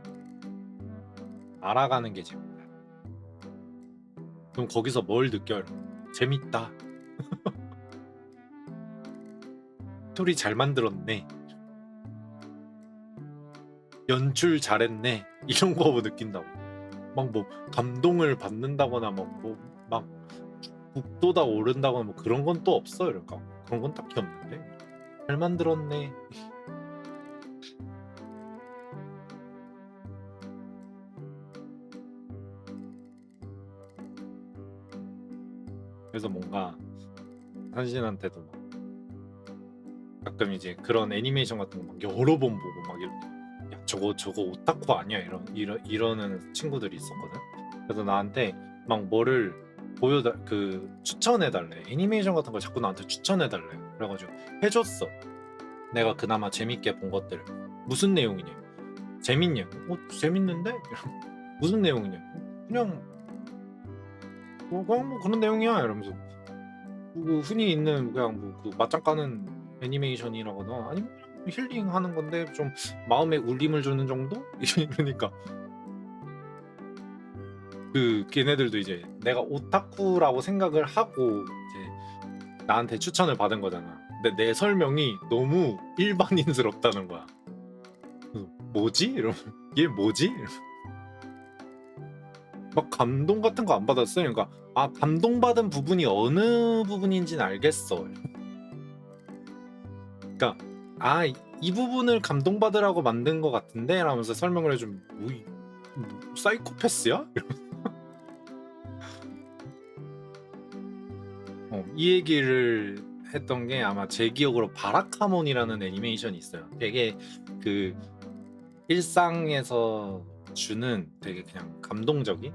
알아가는 게 재밌다. 그럼 거기서 뭘 느껴요? 재밌다. 스토리 잘 만들었네. 연출 잘했네. 이런 거 느낀다고. 막 뭐 감동을 받는다거나 막 북돋아 오른다거나 뭐 그런 건 또 없어. 이럴까? 그런 건 딱히 없는데. 잘 만들었네. 그래서 뭔가 한신한테도 막 가끔 이제 그런 애니메이션 같은 거 막 여러 번 보고 막 이렇게 야 저거 오타쿠 아니야 이러는 친구들이 있었거든. 그래서 나한테 막 뭐를 추천해 달래. 애니메이션 같은 걸 자꾸 나한테 추천해 달래. 그래가지고 해줬어. 내가 그나마 재밌게 본 것들. 무슨 내용이냐? 재밌냐? 재밌는데? 무슨 내용이냐? 그냥 그냥 뭐 그런 내용이야 이러면서 흔히 있는 그냥 그 맞짱 까는 애니메이션이라거나 아니면 힐링하는 건데 좀 마음에 울림을 주는 정도? 이러니까 걔네들도 이제 내가 오타쿠라고 생각을 하고 이제 나한테 추천을 받은 거잖아. 근데 내 설명이 너무 일반인스럽다는 거야. 뭐지? 이러면 얘 뭐지? 막 감동 같은 거 안 받았어요. 그러니까 감동받은 부분이 어느 부분인지는 알겠어. 그러니까 이 부분을 감동받으라고 만든 것 같은데 라면서 설명을 해주면 뭐 사이코패스야? 이 얘기를 했던 게 아마 제 기억으로 바라카몬이라는 애니메이션이 있어요. 되게 그 일상에서 주는 되게 그냥 감동적인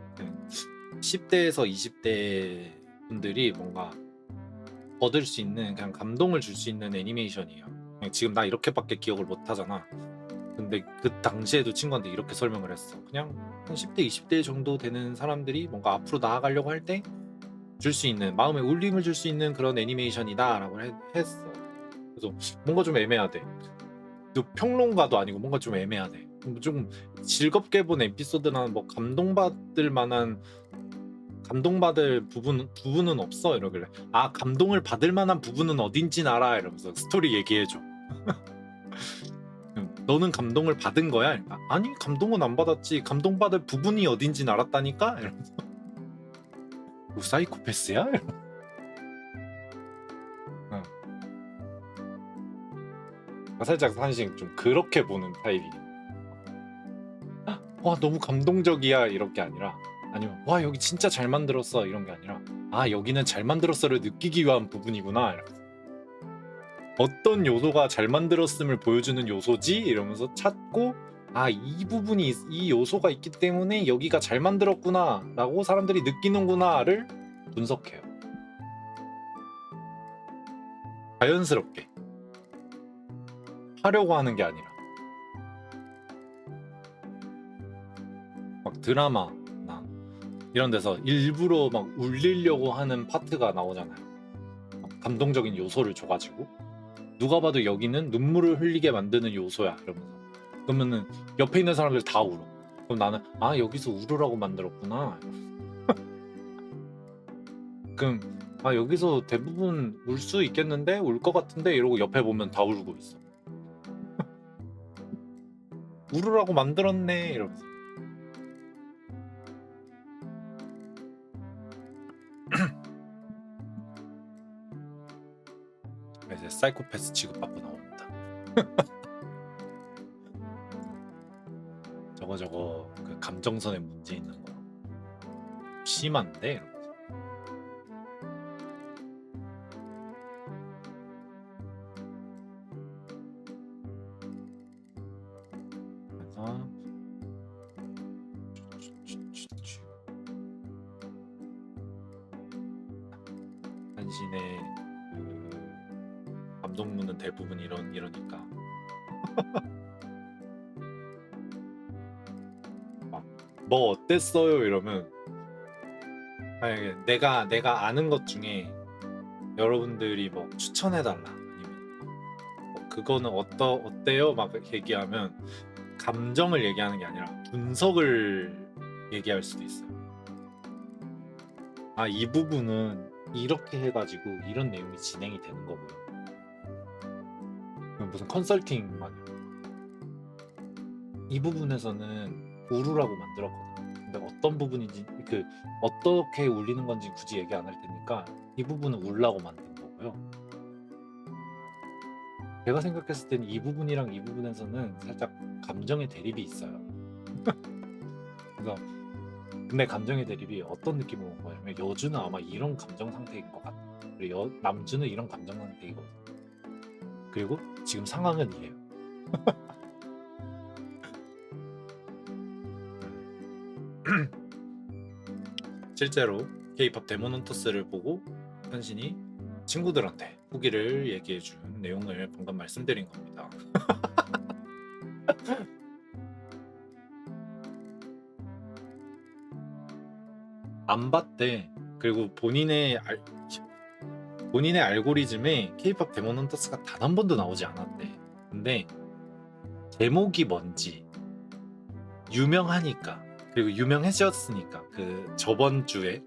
10대에서 20대 분들이 뭔가 얻을 수 있는 그냥 감동을 줄 수 있는 애니메이션이에요. 그냥 지금 나 이렇게밖에 기억을 못 하잖아. 근데 그 당시에도 친구한테 이렇게 설명을 했어. 그냥 한 10대, 20대 정도 되는 사람들이 뭔가 앞으로 나아가려고 할 때 줄 수 있는 마음에 울림을 줄 수 있는 그런 애니메이션이다라고 했어. 그래서 뭔가 좀 애매하대. 또 평론가도 아니고 뭔가 좀 애매하대. 조금 즐겁게 본 에피소드나 뭐 감동받을 부분은 없어 이러길래 감동을 받을 만한 부분은 어딘진 알아 이러면서 스토리 얘기해줘. 너는 감동을 받은 거야? 그러니까, 아니 감동은 안 받았지. 감동받을 부분이 어딘진 알았다니까? 이러면서 뭐 사이코패스야? 살짝 사실 좀 그렇게 보는 타입이긴 해. 와 너무 감동적이야 이런 게 아니라 아니면 와 여기 진짜 잘 만들었어 이런 게 아니라 여기는 잘 만들었어를 느끼기 위한 부분이구나 이러면서 어떤 요소가 잘 만들었음을 보여주는 요소지 이러면서 찾고 이 부분이 이 요소가 있기 때문에 여기가 잘 만들었구나 라고 사람들이 느끼는구나를 분석해요. 자연스럽게 하려고 하는 게 아니라 막 드라마나 이런 데서 일부러 막 울리려고 하는 파트가 나오잖아요. 감동적인 요소를 줘가지고 누가 봐도 여기는 눈물을 흘리게 만드는 요소야 이러면서 그러면은 옆에 있는 사람들 다 울어. 그럼 나는 여기서 울으라고 만들었구나. 그럼 여기서 대부분 울 수 있겠는데 울 것 같은데 이러고 옆에 보면 다 울고 있어. 울으라고 만들었네 이러면서 이제 사이코패스 취급받고 나옵니다. 저거 그 감정선에 문제 있는 거 심한데 이러면서. 간신의 그 감동문은 대부분 이러니까 막 뭐 어땠어요 이러면 만약에 내가 아는 것 중에 여러분들이 뭐 추천해달라 아니면 뭐 그거는 어때요 막 얘기하면 감정을 얘기하는 게 아니라 분석을 얘기할 수도 있어요. 아, 이 부분은 이렇게 해가지고 이런 내용이 진행이 되는 거고요. 그럼 무슨 컨설팅 마냥 이 부분에서는 우르라고 만들었거든요. 근데 어떤 부분인지 그 어떻게 울리는 건지 굳이 얘기 안 할 테니까 이 부분은 울라고 만든 거고요. 제가 생각했을 때는 이 부분이랑 이 부분에서는 살짝 감정의 대립이 있어요. 그래서 근데 감정의 대립이 어떤 느낌으로 온 거냐면 여주는 아마 이런 감정 상태인 것 같아요. 그리고 남주는 이런 감정 상태이거든요. 그리고 지금 상황은 이래요. 실제로 K-pop 데모넌터스를 보고 현신이 친구들한테 후기를 얘기해준 내용을 방금 말씀드린 겁니다. 안 봤대. 그리고 본인의 알고리즘에 K-pop 데모넌터스가 단 한 번도 나오지 않았대. 근데 제목이 뭔지 유명하니까 그리고 유명해졌으니까 그 저번 주에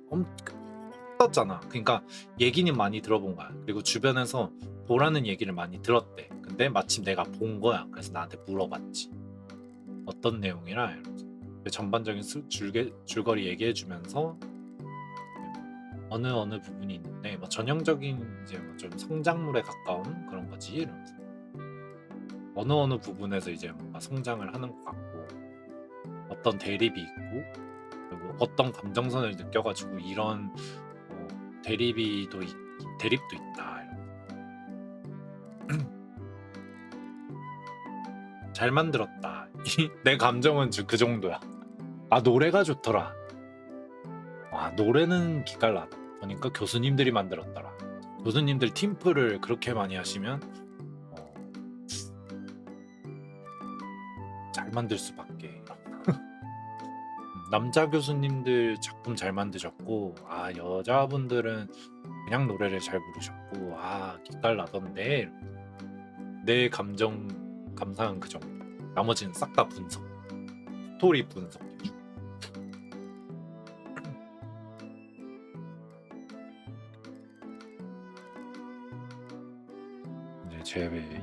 떴잖아. 그러니까 얘기는 많이 들어본 거야. 그리고 주변에서 보라는 얘기를 많이 들었대. 근데 마침 내가 본 거야. 그래서 나한테 물어봤지. 어떤 내용이라 이러면서 전반적인 줄거리 얘기해주면서 어느 부분이 있는데 뭐 전형적인 이제 뭐 좀 성장물에 가까운 그런 거지 이러면서 어느 부분에서 이제 뭔가 성장을 하는 것 같고 어떤 대립이 있고 그리고 어떤 감정선을 느껴가지고 이런 대립도 있다. 잘 만들었다. 내 감정은 그 정도야. 아, 노래가 좋더라. 아, 노래는 기깔나다. 보니까 교수님들이 만들었더라. 교수님들 팀플을 그렇게 많이 하시면 잘 만들 수밖에. 남자 교수님들 작품 잘 만드셨고 아 여자분들은 그냥 노래를 잘 부르셨고 아 기깔나던데 내 감상은 그 정도. 나머지는 싹 다 분석, 스토리 분석해주고.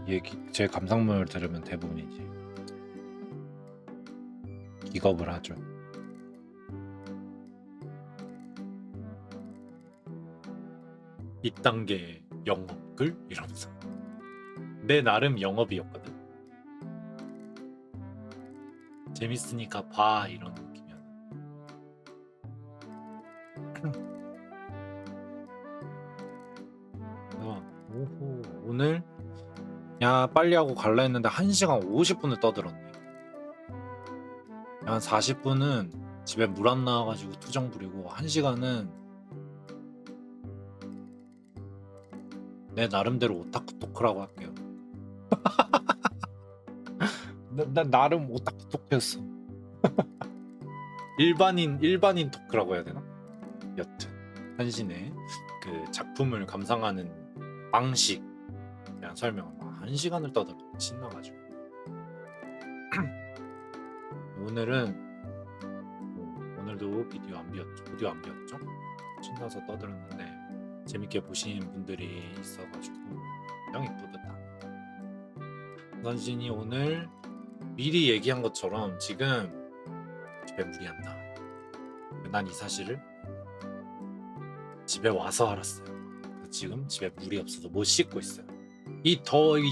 이제 제 감상문을 들으면 대부분이지 기겁을 하죠. 이딴 게 영업글 이러면서 내 나름 영업이었거든. 재밌으니까 봐 이런 느낌이야. 오호 오늘 야 빨리 하고 갈라 했는데 1시간 50분을 떠들었네. 한 40분은 집에 물 안 나와가지고 투정 부리고 1시간은 내 나름대로 오타쿠 토크라고 할게요. 나 나름 오타쿠 토크였어. 일반인 토크라고 해야 되나? 여튼 한신의 그 작품을 감상하는 방식 대한 설명을 1시간을 떠들어 신나가지고 오늘도 오디오 안 비었죠? 신나서 떠들었는데 재밌게 보신 분들이 있어가지고 굉장히 뿌듯한. 선신이 오늘 미리 얘기한 것처럼 지금 집에 물이 안 나와. 난 이 사실을 집에 와서 알았어요. 지금 집에 물이 없어서 못 씻고 있어요. 이 더위,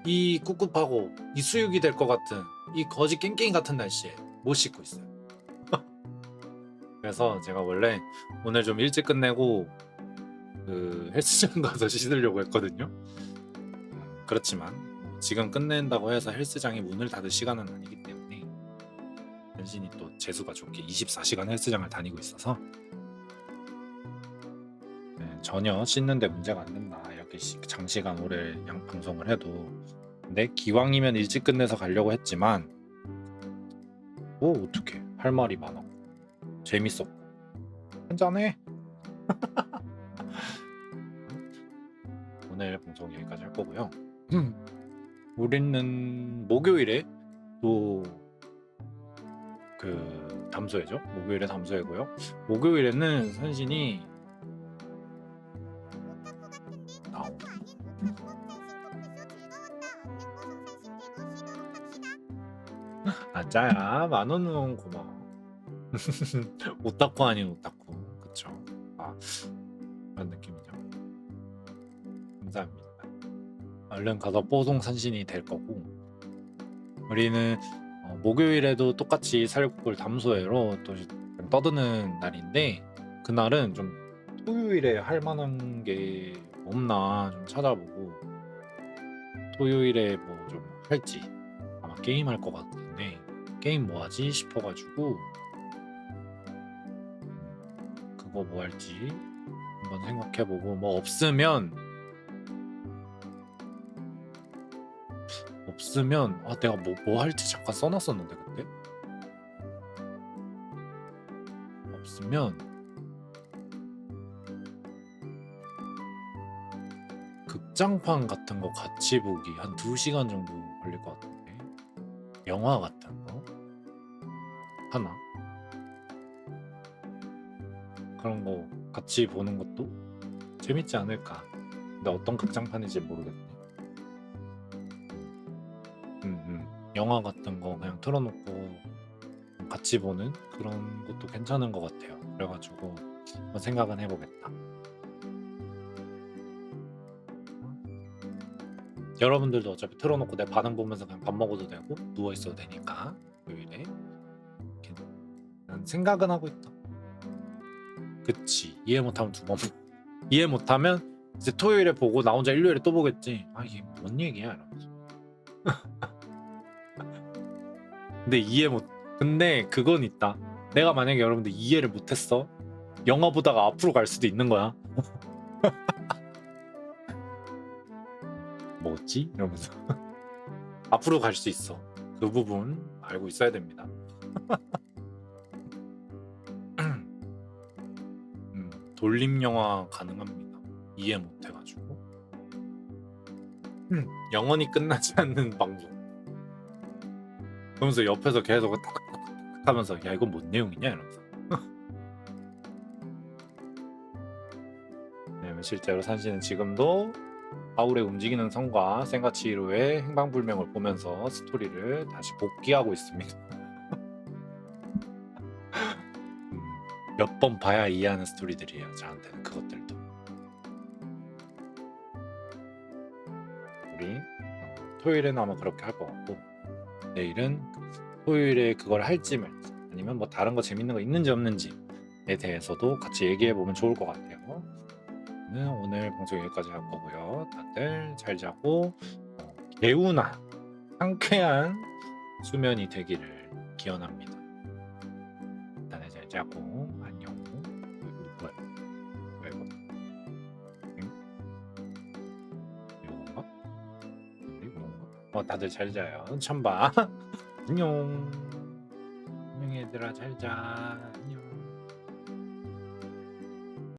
이 꿉꿉하고 이 수육이 될 것 같은 이 거지 깽깽이 같은 날씨에 못 씻고 있어요. 그래서 제가 원래 오늘 좀 일찍 끝내고 그 헬스장 가서 씻으려고 했거든요. 그렇지만 지금 끝낸다고 해서 헬스장이 문을 닫을 시간은 아니기 때문에 현신이 또 재수가 좋게 24시간 헬스장을 다니고 있어서 전혀 씻는데 문제가 안 된다. 이렇게 장시간 오래 방송을 해도. 근데 기왕이면 일찍 끝내서 가려고 했지만 뭐 어떡해. 할 말이 많아. 재밌었고. 한잔해. 오늘 방송 여기까지 할 거고요. 우리는 목요일에 또 그 담소회죠. 목요일에 담소회고요. 목요일에는 선신이 짜야 10,000원은 고마워. 오타쿠 아닌 오타쿠. 그쵸. 그런 느낌이죠. 감사합니다. 얼른 가서 뽀송 산신이 될 거고, 우리는 목요일에도 똑같이 살구골 담소회로 또 떠드는 날인데, 그날은 좀 토요일에 할 만한 게 없나 좀 찾아보고, 토요일에 뭐 좀 할지 아마 게임 할 것 같은데, 게임 뭐 하지 싶어가지고 그거 뭐 할지 한번 생각해보고, 뭐 없으면 내가 뭐 할지 잠깐 써놨었는데, 그때 없으면 극장판 같은 거 같이 보기 한 2시간 정도 걸릴 것 같은데, 영화 같은 거 하나 그런 거 같이 보는 것도 재밌지 않을까. 근데 어떤 극장판인지 모르겠네. 영화 같은 거 그냥 틀어놓고 같이 보는 그런 것도 괜찮은 것 같아요. 그래가지고 한번 생각은 해보겠다. 여러분들도 어차피 틀어놓고 내 반응 보면서 그냥 밥 먹어도 되고 누워 있어도 되니까 요일에 난 생각은 하고 있다. 그치. 이해 못하면 2번 이해 못하면 이제 토요일에 보고 나 혼자 일요일에 또 보겠지. 이게 뭔 얘기야 이러면서. 근데 그건 있다. 내가 만약에 여러분들 이해를 못했어, 영화 보다가 앞으로 갈 수도 있는 거야. 뭐지? 이러면서 앞으로 갈 수 있어. 그 부분 알고 있어야 됩니다. 돌림 영화 가능합니다. 이해 못해가지고. 영원히 끝나지 않는 방송. 그러면서 옆에서 계속 탁탁탁 하면서 야 이건 뭔 내용이냐 이러면서. 왜냐면 실제로 산신은 지금도 하울의 움직이는 성과 센가치히로의 행방불명을 보면서 스토리를 다시 복귀하고 있습니다. 몇 번 봐야 이해하는 스토리들이에요. 저한테는 그것들도. 우리 토요일에는 아마 그렇게 할 것 같고, 내일은 토요일에 그걸 할지 말지, 아니면 뭐 다른 거 재밌는 거 있는지 없는지에 대해서도 같이 얘기해 보면 좋을 것 같아요. 오늘 방송 여기까지 할 거고요. 다들 잘 자고 개운한 상쾌한 수면이 되기를 기원합니다. 다들 잘 자고 안녕. 뭐야? 이거? 이건가? 이건가? 다들 잘 자요. 참봐. 안녕. 안녕 얘들아, 잘 자. 안녕.